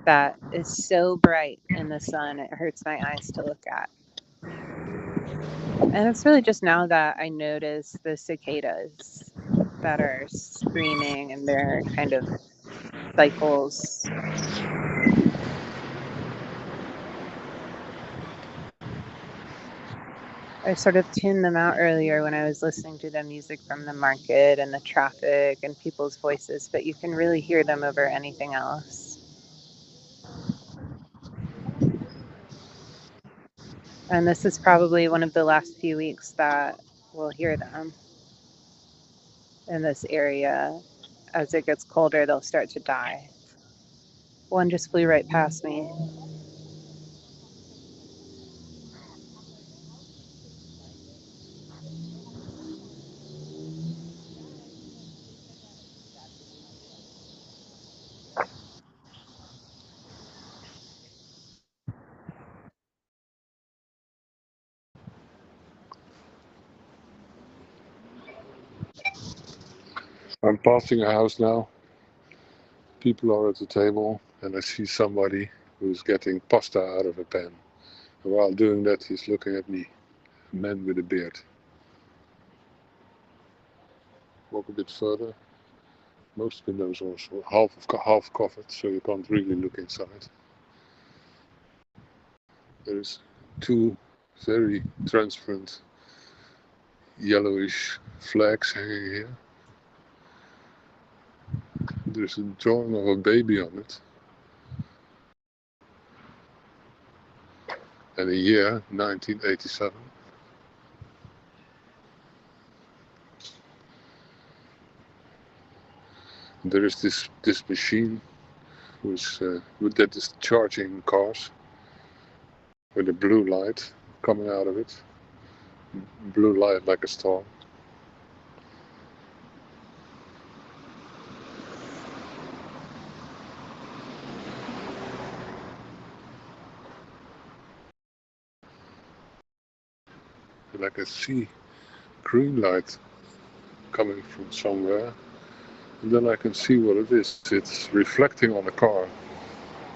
that is so bright in the sun it hurts my eyes to look at. And it's really just now that I notice the cicadas that are screaming in their kind of cycles. I sort of tuned them out earlier when I was listening to the music from the market and the traffic and people's voices, but you can really hear them over anything else. And this is probably one of the last few weeks that we'll hear them in this area. As it gets colder, they'll start to die. One just flew right past me. I'm passing a house now. People are at the table and I see somebody who's getting pasta out of a pan. And while doing that, he's looking at me, a man with a beard. Walk a bit further. Most windows are half covered, so you can't really look inside. There's two very transparent yellowish flags hanging here. There's a drawing of a baby on it. And a year, 1987. There is this machine that is charging cars with a blue light coming out of it. Blue light like a star. and I can see green light coming from somewhere, and then I can see what it is. It's reflecting on the car,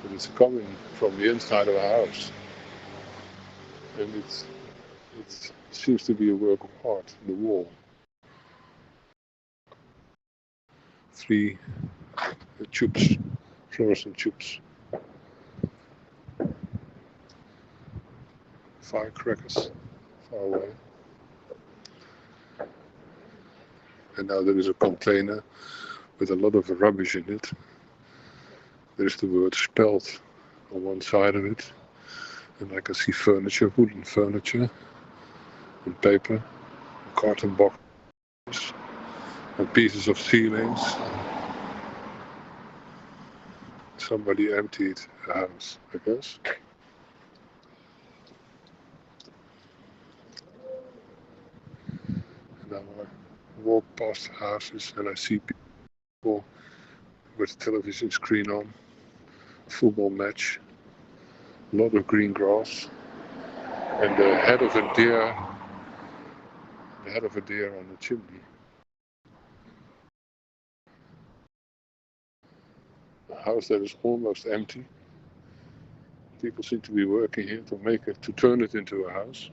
but it's coming from the inside of a house, and it seems to be a work of art. The wall, 3 tubes, fluorescent tubes, firecrackers far away, and now there is a container with a lot of rubbish in it. There's the word spelled on one side of it, and I can see furniture, wooden furniture, and paper, carton boxes, and pieces of ceilings. Somebody emptied a house, I guess. And now I walk past houses and I see people with a television screen on, football match, a lot of green grass, and the head of a deer on the chimney. A house that is almost empty. People seem to be working here to turn it into a house.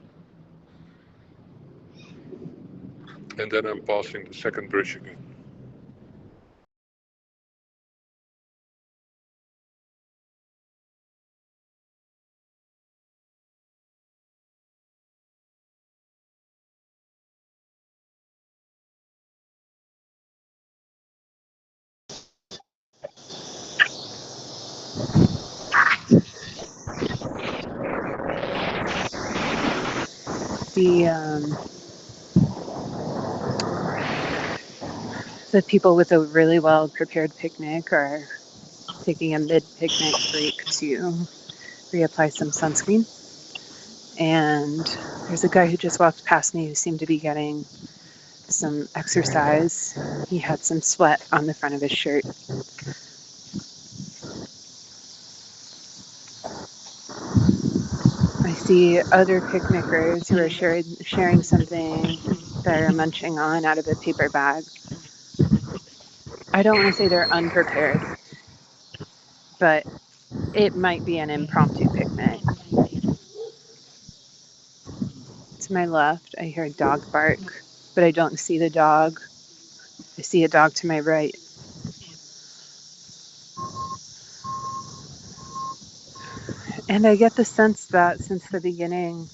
And then I'm passing the second bridge again. The people with a really well prepared picnic are taking a mid-picnic break to reapply some sunscreen. And there's a guy who just walked past me who seemed to be getting some exercise. He had some sweat on the front of his shirt. I see other picnickers who are sharing something they're munching on out of a paper bag. I don't want to say they're unprepared, but it might be an impromptu picnic. To my left, I hear a dog bark, but I don't see the dog. I see a dog to my right. And I get the sense that since the beginning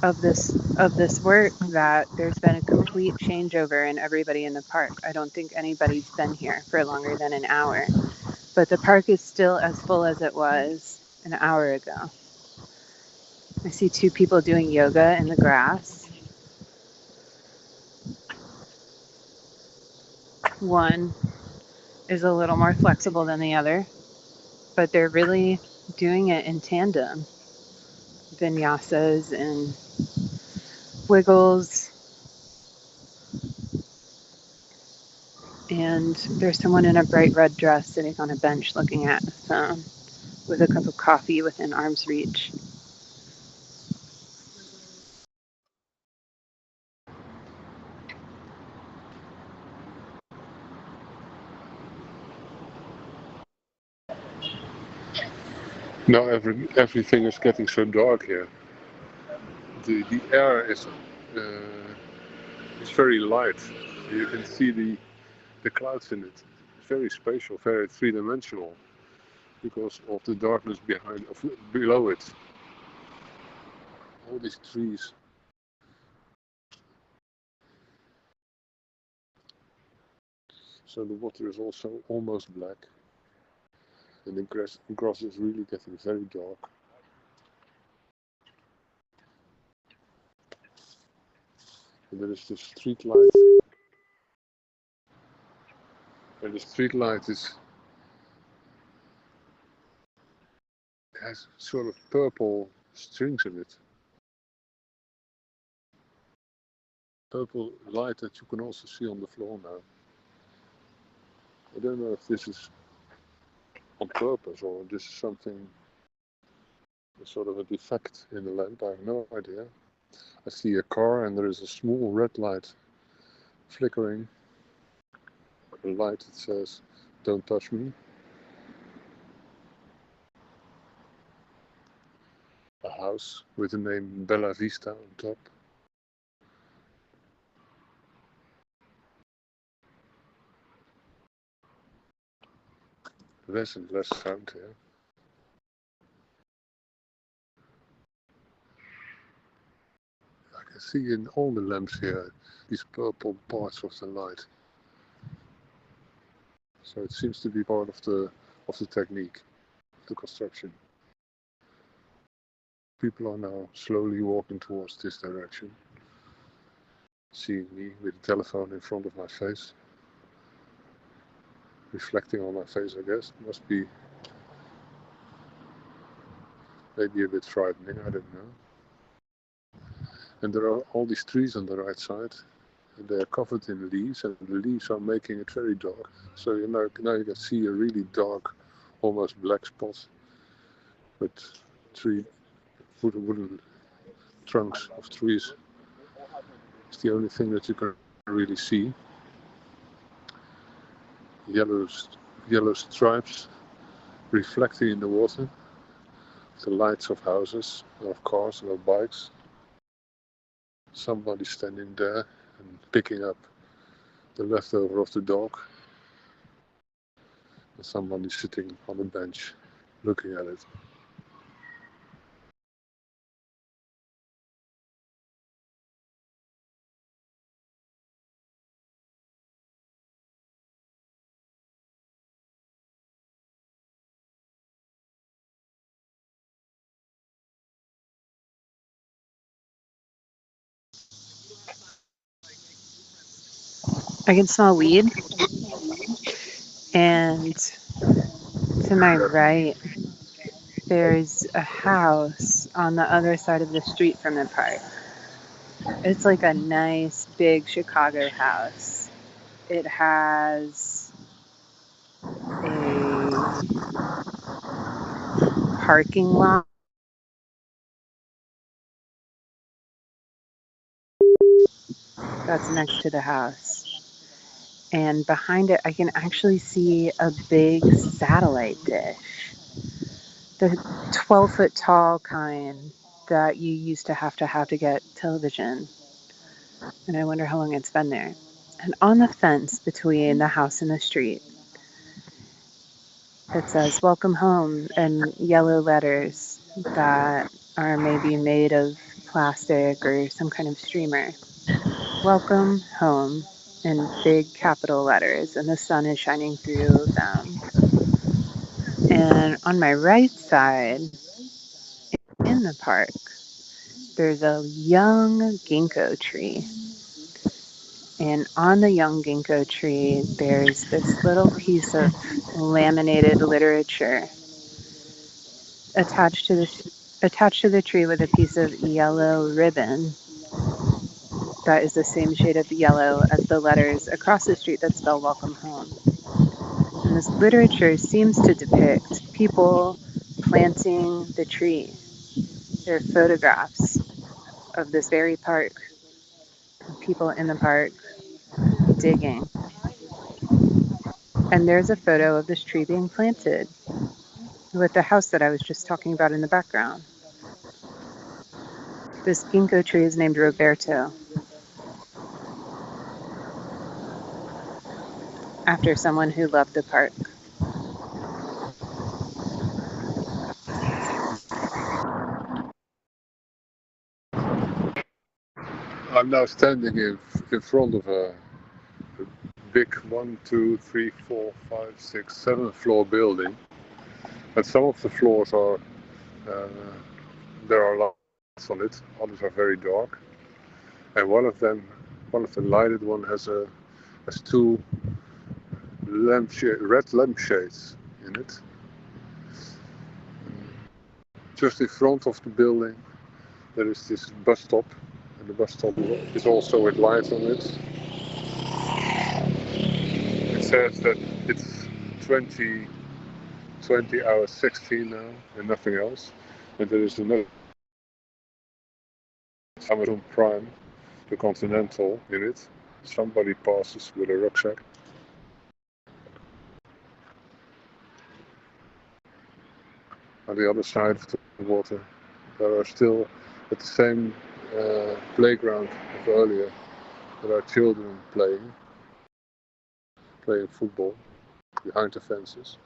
of this work that there's been a complete changeover in everybody in the park. I don't think anybody's been here for longer than an hour, but the park is still as full as it was an hour ago. I see 2 people doing yoga in the grass. One is a little more flexible than the other, but they're really doing it in tandem. Vinyasas and wiggles. And there's someone in a bright red dress sitting on a bench looking at a phone with a cup of coffee within arm's reach. Now everything is getting so dark here. The air is very light. You can see the clouds in it. It's very spatial, very three-dimensional because of the darkness below it. All these trees. So the water is also almost black, and the grass is really getting very dark. And there is the street light, and the street light has sort of purple strings in it. Purple light that you can also see on the floor now. I don't know if this is on purpose or this is something There's sort of a defect in the lamp, I have no idea. I see a car and there is a small red light flickering. A light that says, "Don't touch me." A house with the name Bella Vista on top. Less and less sound here. I can see in all the lamps here these purple parts of the light. So it seems to be part of the technique, of the construction. People are now slowly walking towards this direction, seeing me with the telephone in front of my face, reflecting on my face, I guess. Must be maybe a bit frightening, I don't know. And there are all these trees on the right side, and they are covered in leaves, and the leaves are making it very dark. So now you can see a really dark, almost black spot with three wooden trunks of trees. It's the only thing that you can really see. Yellow stripes reflecting in the water. The lights of houses, of cars, and of bikes. Somebody standing there and picking up the leftover of the dog. And somebody sitting on a bench looking at it. I can smell weed, and to my right, there's a house on the other side of the street from the park. It's like a nice big Chicago house. It has a parking lot that's next to the house. And behind it, I can actually see a big satellite dish. The 12-foot tall kind that you used to have to get television. And I wonder how long it's been there. And on the fence between the house and the street, it says "Welcome Home" in yellow letters that are maybe made of plastic or some kind of streamer. "Welcome Home" in big capital letters, and the sun is shining through them. And on my right side, in the park, there's a young ginkgo tree. And on the young ginkgo tree, there's this little piece of laminated literature attached to the tree with a piece of yellow ribbon that is the same shade of yellow as the letters across the street that spell "Welcome Home." And this literature seems to depict people planting the tree. There are photographs of this very park, people in the park digging. And there's a photo of this tree being planted with the house that I was just talking about in the background. This ginkgo tree is named Roberto, after someone who loved the park. I'm now standing in front of a big 1, 2, 3, 4, 5, 6, 7 floor building. And some of the floors are there are lights on it, others are very dark. And one of the lighted one has two red lampshades in it. Just in front of the building there is this bus stop, and the bus stop is also with lights on it. It says that it's 20 hours 16 now and nothing else. And there is another Amazon Prime, the Continental in it. Somebody passes with a rucksack. On the other side of the water, there are still at the same playground of earlier. There are children playing football behind the fences.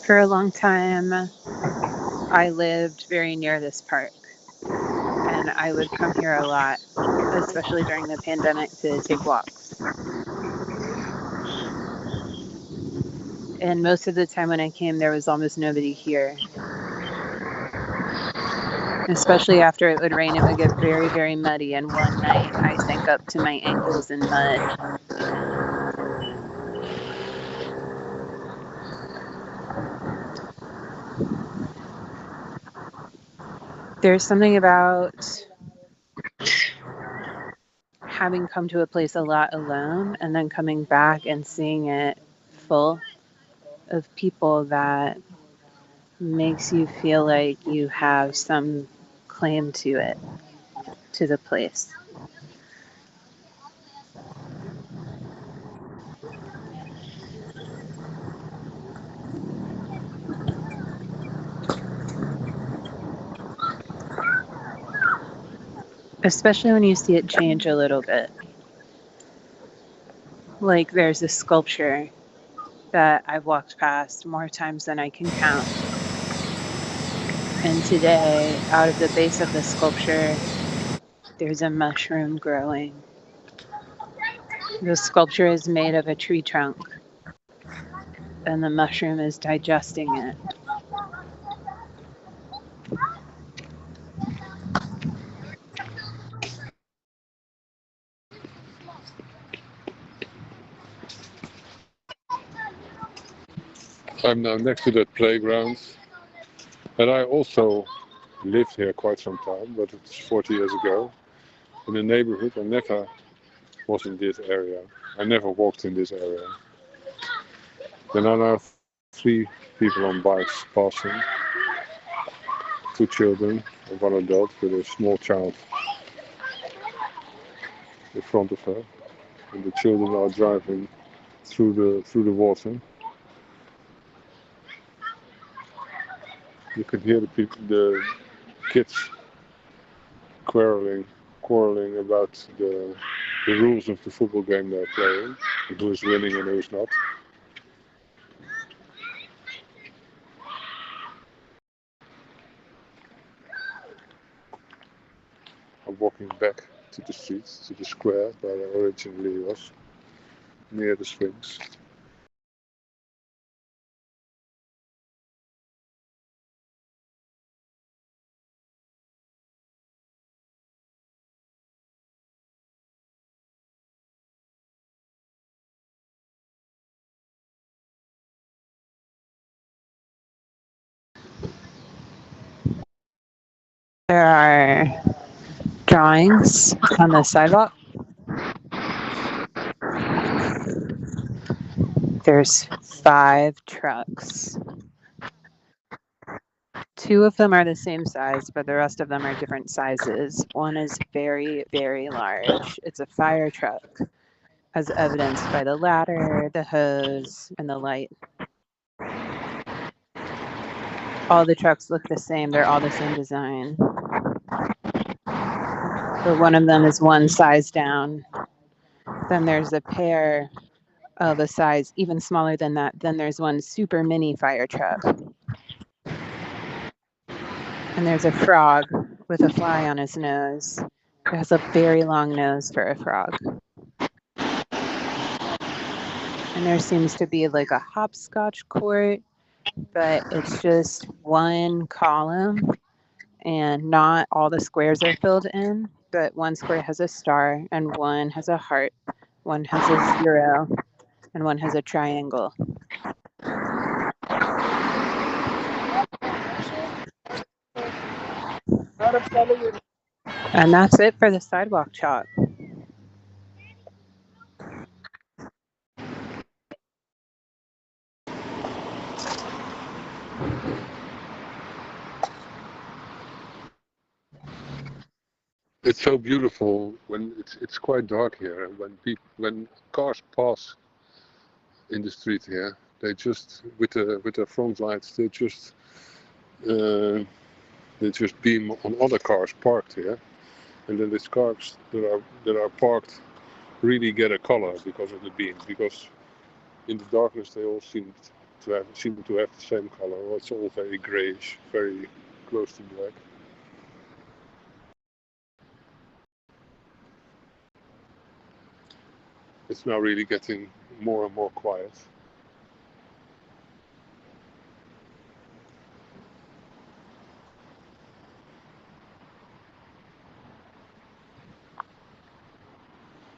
For a long time, I lived very near this park, and I would come here a lot, especially during the pandemic, to take walks. And most of the time when I came, there was almost nobody here. Especially after it would rain, it would get very, very muddy. And one night, I sank up to my ankles in mud. There's something about having come to a place a lot alone and then coming back and seeing it full of people that makes you feel like you have some claim to it, to the place. Especially when you see it change a little bit. Like there's this sculpture that I've walked past more times than I can count. And today, out of the base of the sculpture, there's a mushroom growing. The sculpture is made of a tree trunk, and the mushroom is digesting it. I'm now next to that playground, and I also lived here quite some time, but it's 40 years ago. In the neighborhood, I never was in this area. I never walked in this area. There are now 3 people on bikes passing. 2 children and 1 adult with a small child in front of her. And the children are driving through the water. You can hear the kids quarreling about the rules of the football game they're playing, and who is winning and who is not. I'm walking back to the street, to the square where I originally was, near the Sphinx. There are drawings on the sidewalk. There's 5 trucks. 2 of them are the same size, but the rest of them are different sizes. One is very, very large. It's a fire truck, as evidenced by the ladder, the hose, and the light. All the trucks look the same. They're all the same design. But one of them is one size down. Then there's a pair of a size even smaller than that. Then there's one super mini fire truck. And there's a frog with a fly on his nose. It has a very long nose for a frog. And there seems to be like a hopscotch court, but it's just one column and not all the squares are filled in. but one square has a star and one has a heart, one has a 0, and one has a triangle. And that's it for the sidewalk chalk. It's so beautiful when it's quite dark here, and when cars pass in the street here, they just with their front lights they just beam on other cars parked here, and then these cars that are parked really get a color because of the beam, because in the darkness they all seem to have the same color, or it's all very grayish, very close to black. It's now really getting more and more quiet.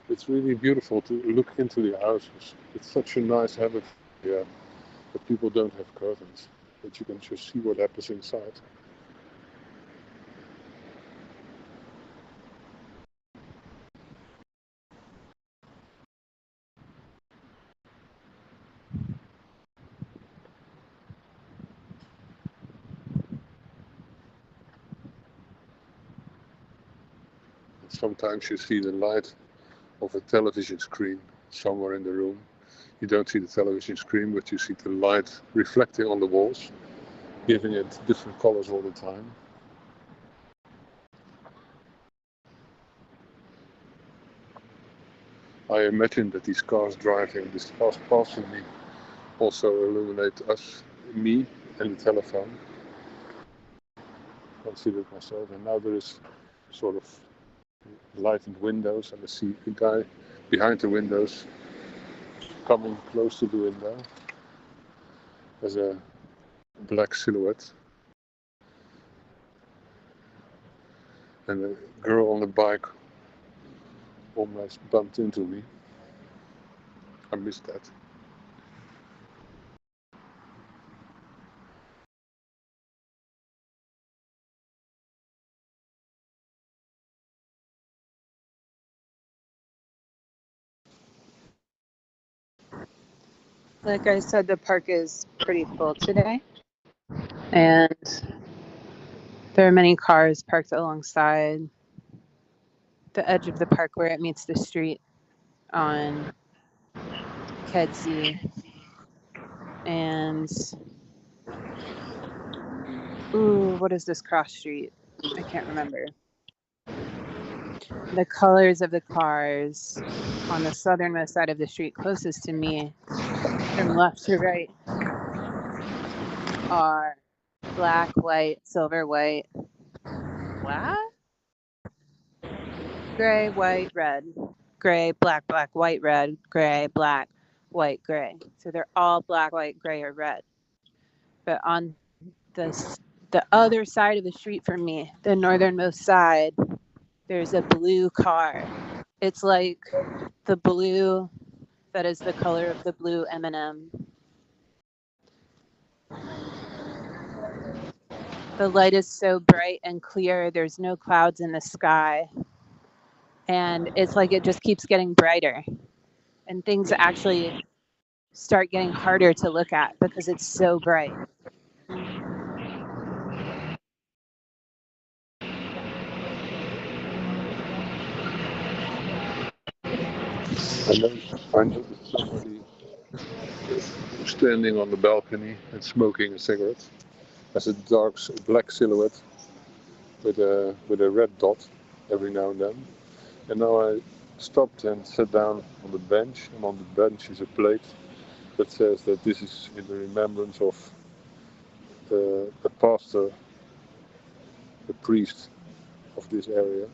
It's really beautiful to look into the houses. It's such a nice habit here that people don't have curtains, that you can just see what happens inside. Sometimes you see the light of a television screen somewhere in the room. You don't see the television screen, but you see the light reflecting on the walls, giving it different colors all the time. I imagine that these cars passing me also illuminate me and the telephone. Considered myself, and now there is sort of lighted windows, and I see a guy behind the windows coming close to the window as a black silhouette, and a girl on a bike almost bumped into me. I missed that. Like I said, the park is pretty full today, and there are many cars parked alongside the edge of the park where it meets the street on Kedzie. And what is this cross street? I can't remember. The colors of the cars on the southernmost side of the street closest to me, from left to right, are black, white, silver, white, what? Gray, white, red. Gray, black, black, white, red, gray, black, white, gray. So they're all black, white, gray, or red. But on the other side of the street from me, the northernmost side, there's a blue car. It's like the blue that is the color of the blue M&M. The light is so bright and clear. There's no clouds in the sky. And it's like it just keeps getting brighter. And things actually start getting harder to look at because it's so bright. I noticed somebody standing on the balcony and smoking a cigarette. As a dark black silhouette with a red dot every now and then. And now I stopped and sat down on the bench, and on the bench is a plate that says that this is in the remembrance of the pastor, the priest of this area.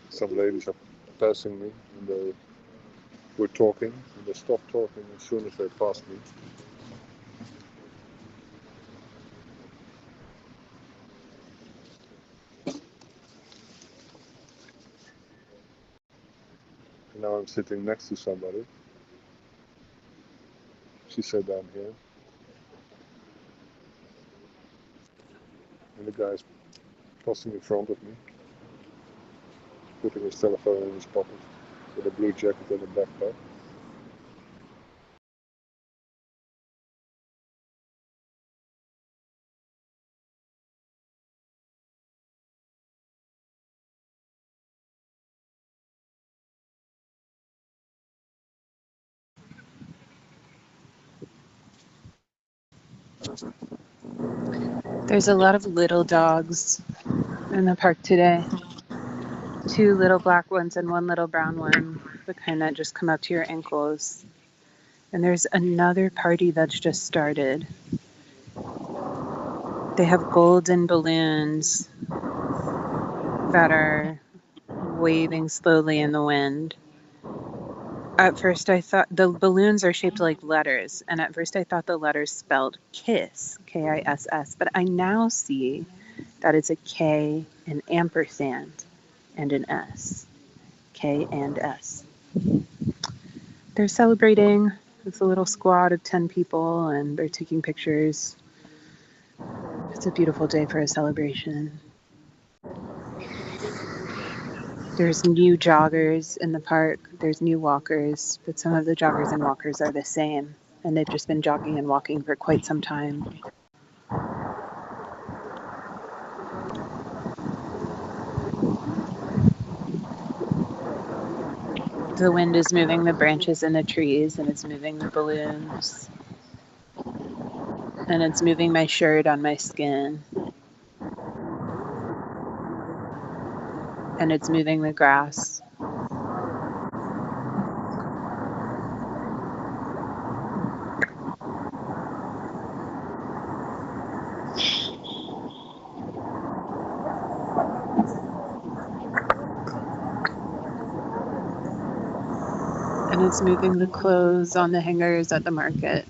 Some ladies are passing me, and they were talking, and they stopped talking as soon as they passed me. Now I'm sitting next to somebody. She sat down here. And the guy's passing in front of me, putting his telephone in his pocket with a blue jacket and a backpack. There's a lot of little dogs in the park today. 2 little black ones and 1 little brown one, the kind that just come up to your ankles. And there's another party that's just started. They have golden balloons that are waving slowly in the wind. At first I thought the balloons are shaped like letters, and at first I thought the letters spelled KISS, K-I-S-S, but I now see that it's a K, an ampersand, and an S. K and S. They're celebrating. It's a little squad of 10 people, and they're taking pictures. It's a beautiful day for a celebration. There's new joggers in the park. There's new walkers, but some of the joggers and walkers are the same, and they've just been jogging and walking for quite some time. The wind is moving the branches in the trees, and it's moving the balloons, and it's moving my shirt on my skin, and it's moving the grass. And it's moving the clothes on the hangers at the market.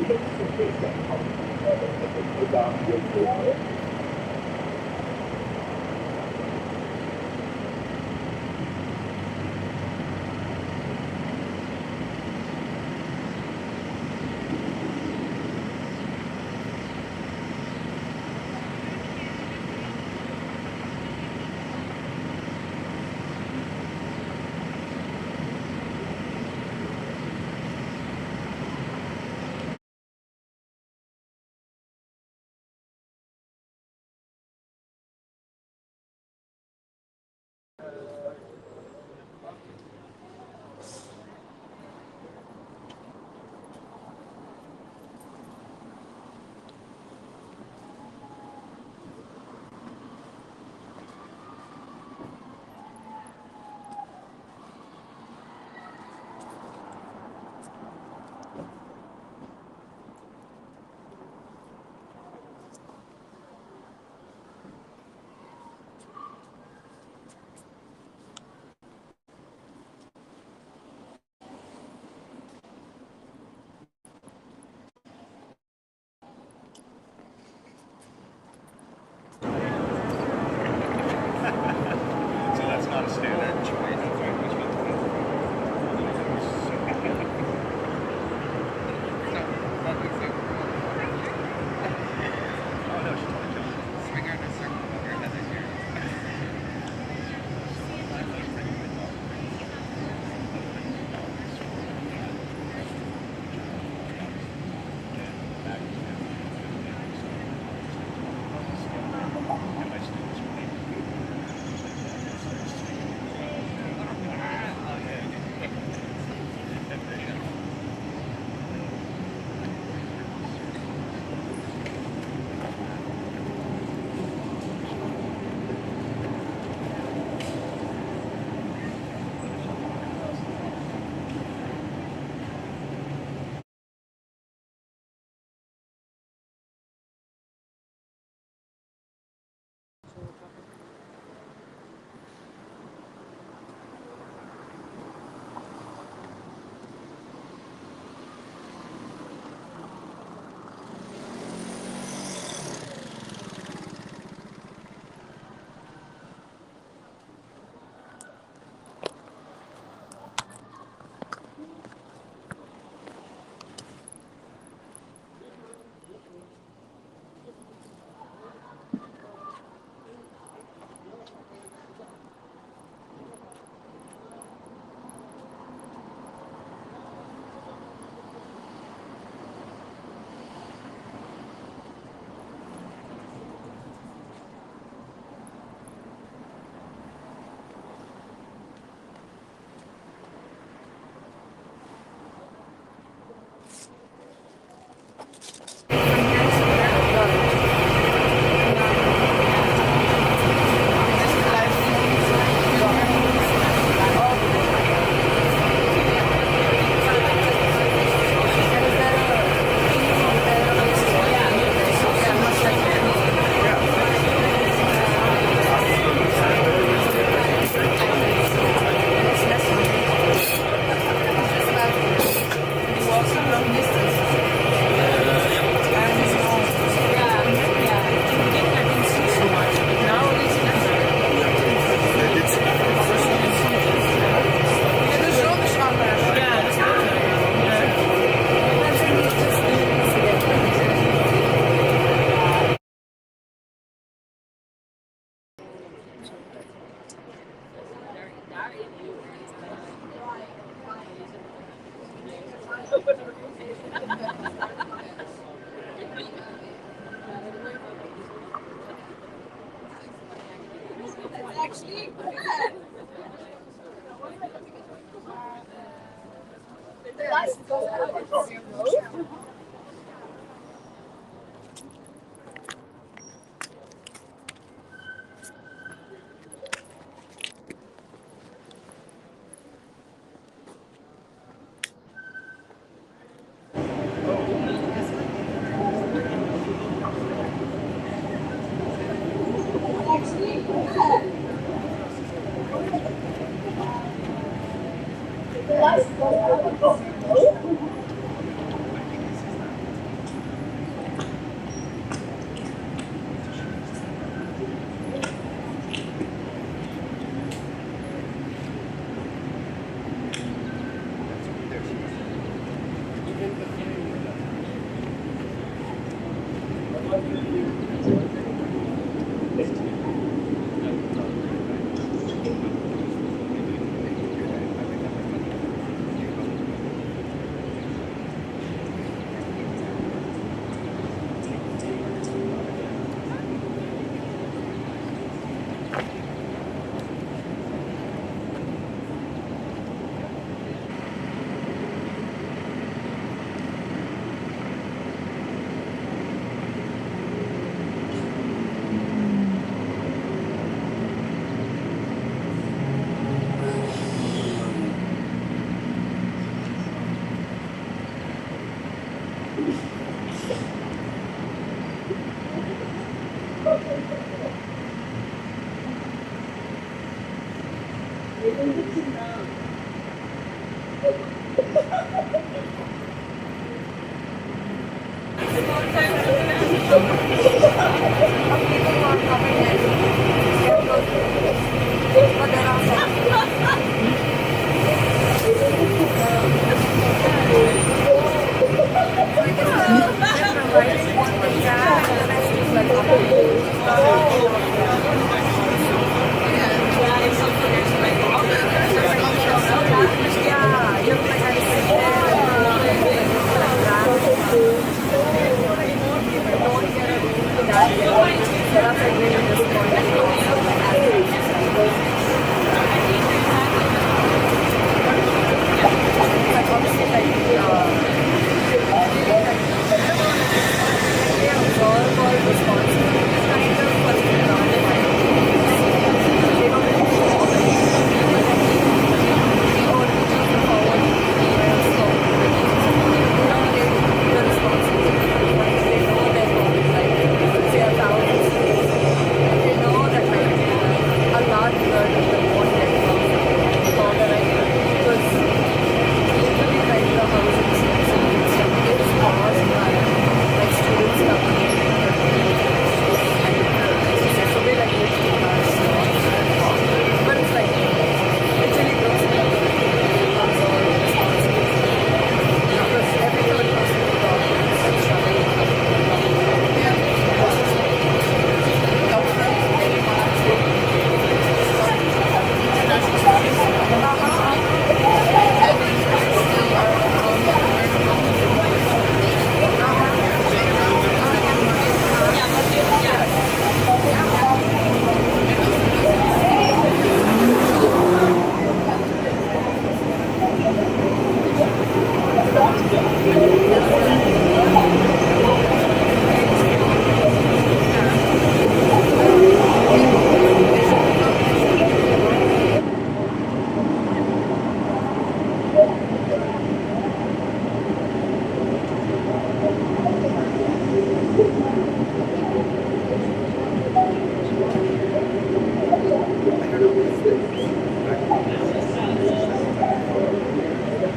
So that's not a standard choice. Oh no, she totally jumped. Swing her in a circle with her head in here.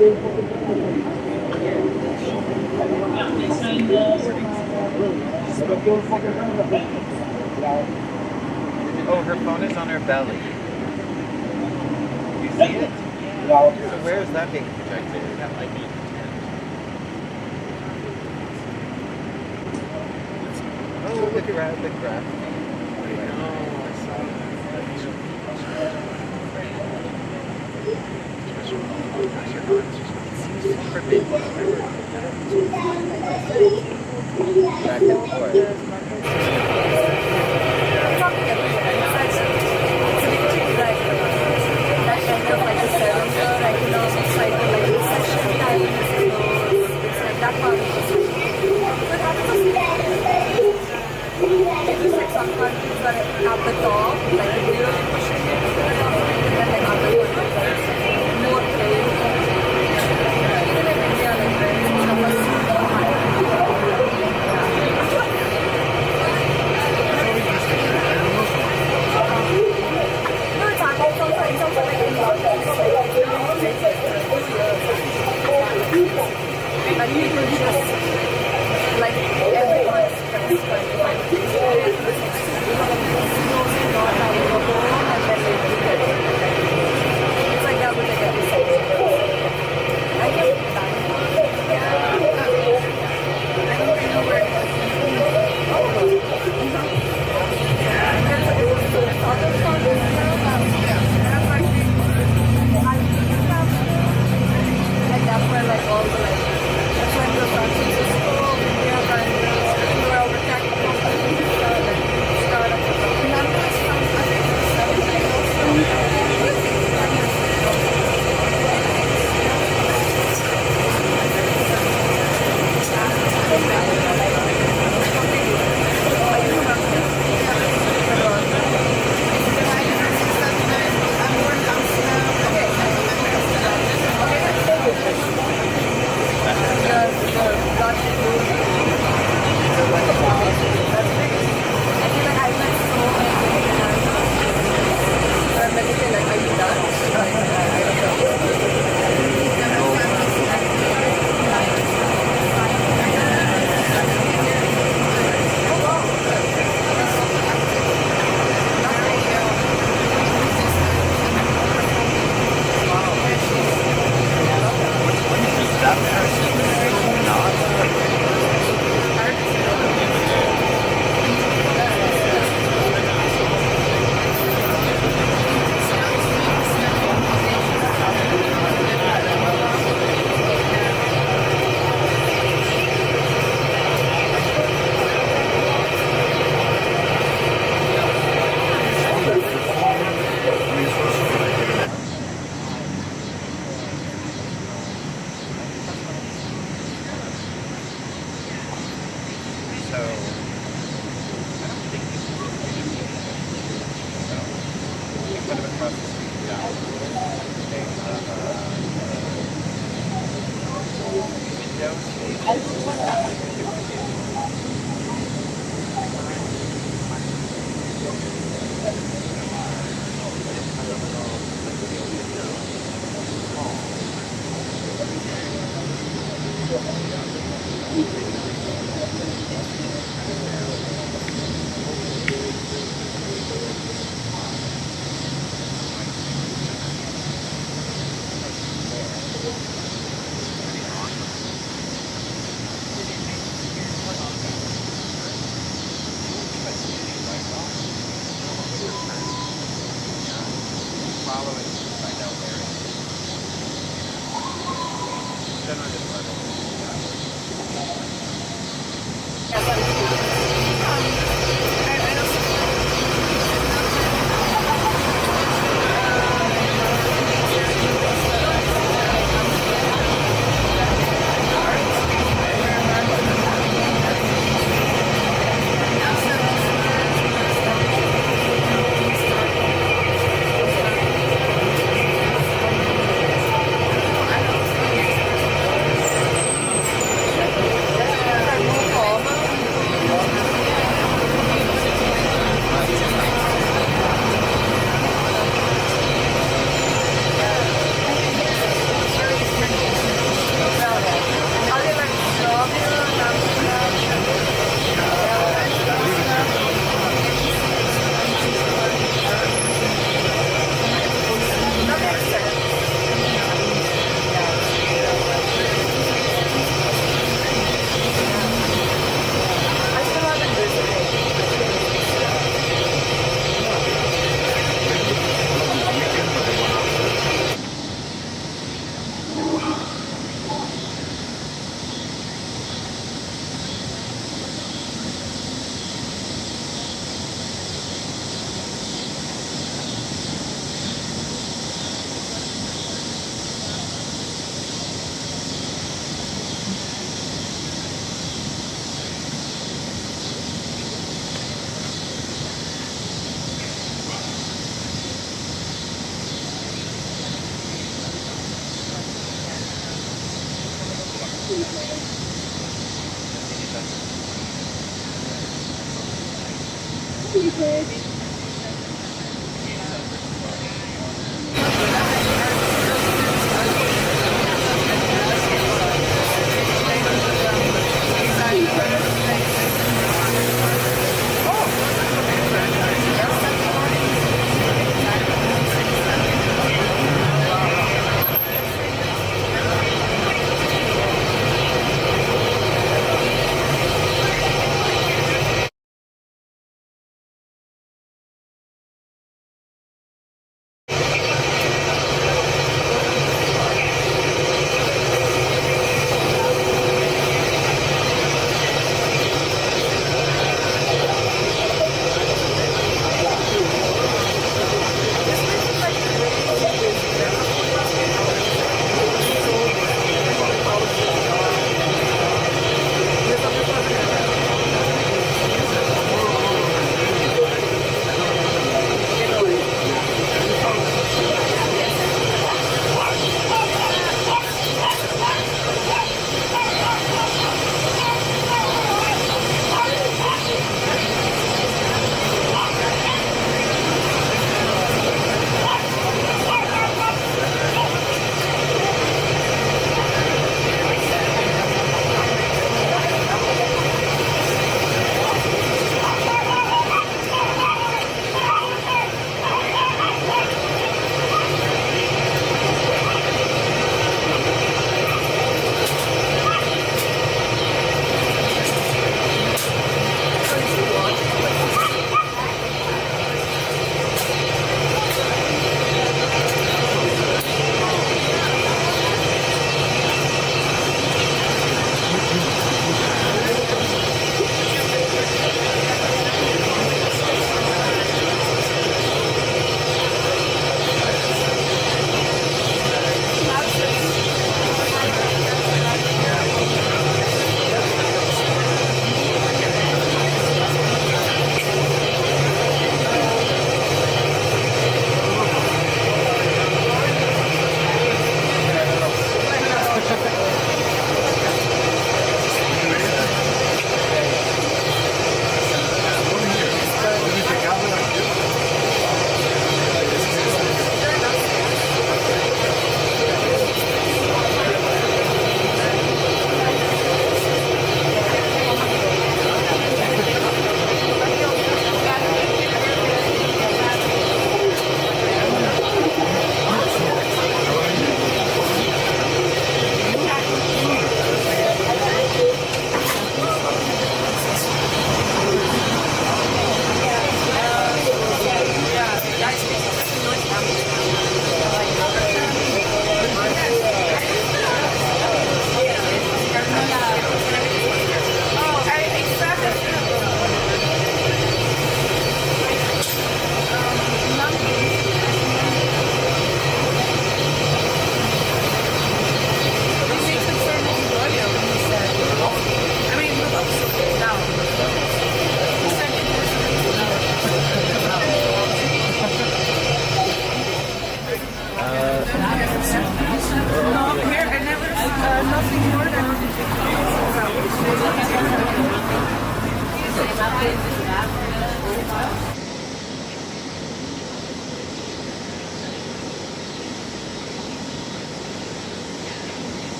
Oh, her phone is on her belly. You see it? So where is that being projected? That might be. Oh, the graph. Back and forth. Some countries are at the top, like really pushing it, and then other countries are more plain. Even in India, like some are super high. No, it's also like in London, so like it really takes like 2 years. Like people just like everyone is it's like that with like every second. I guess I don't really know where it is. Like that's where like all the like that's when the San Francisco, India, and where all the tech companies start up.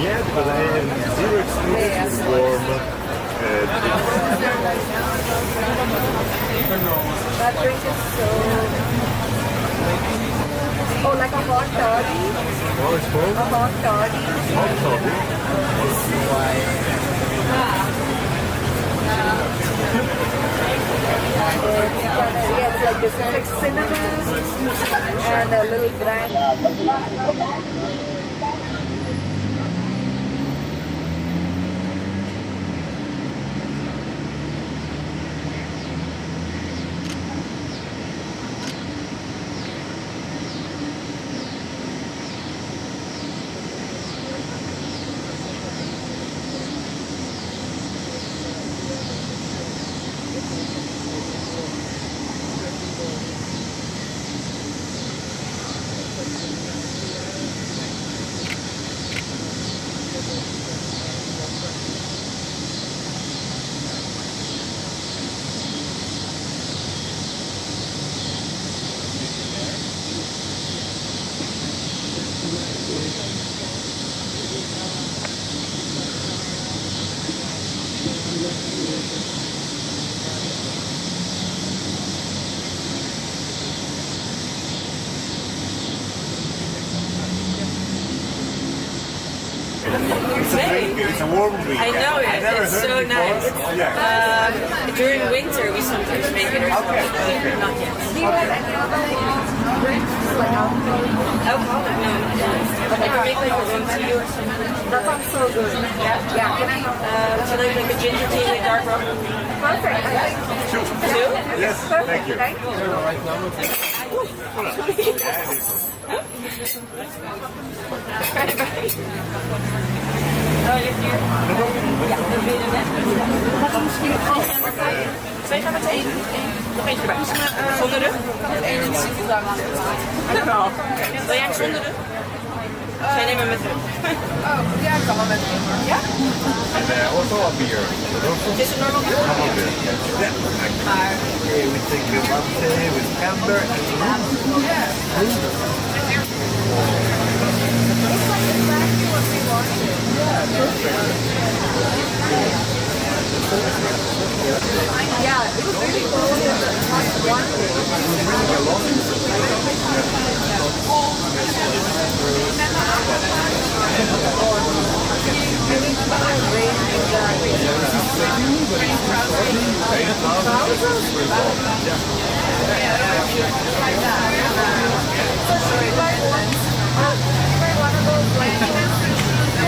Yeah, because I have zero experience warm. That drink is so... Oh, like a hot toddy? Oh, it's cold? A hot toddy? Hot toddy? Yeah, it's like this. It's like cinnamon and a little brand. It's a warm drink. I know it. It's so nice. During winter, we sometimes make it or something. Not yet. Do you have any other drinks, like alcohol? Alcohol? No. I can make like a rum tea or something. That sounds so good. Yeah, can I have Would you like a ginger tea with dark rum? perfect? Two? Yes, thank you. Thank you. Oh, you're here? Ja, dat ben je net. Dat kan misschien twee gaan met één. Nog eentje erbij. Zonder rug? Eén in de wil jij een zonder rug? Zij nemen met rug. Oh, ja, ik kan wel met ja? And also a beer. Het is een normaal bier. Normal beer. Yeah. Maar Okay, we take the latte with camber and Yeah, it was really cool.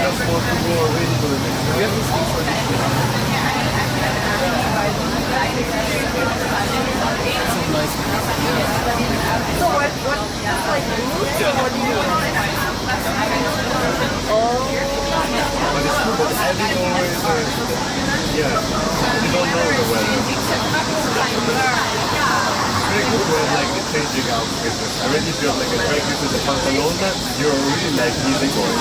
just want to go already to the next one. But it's true that heavy noise is, yeah, you don't know the weather. It's very good to have like the changing outfits. I really feel like it's very good to the Pantalona. You're really like easy going.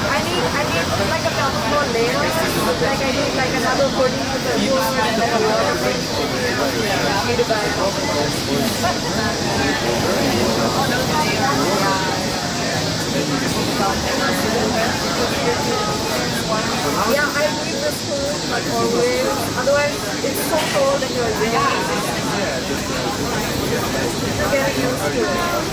I need like a couple more layers. Like I need like another 40 and like a waterproof. Need a bag. Yeah, I need this food like always. Otherwise, it's so cold and you're really getting used to it.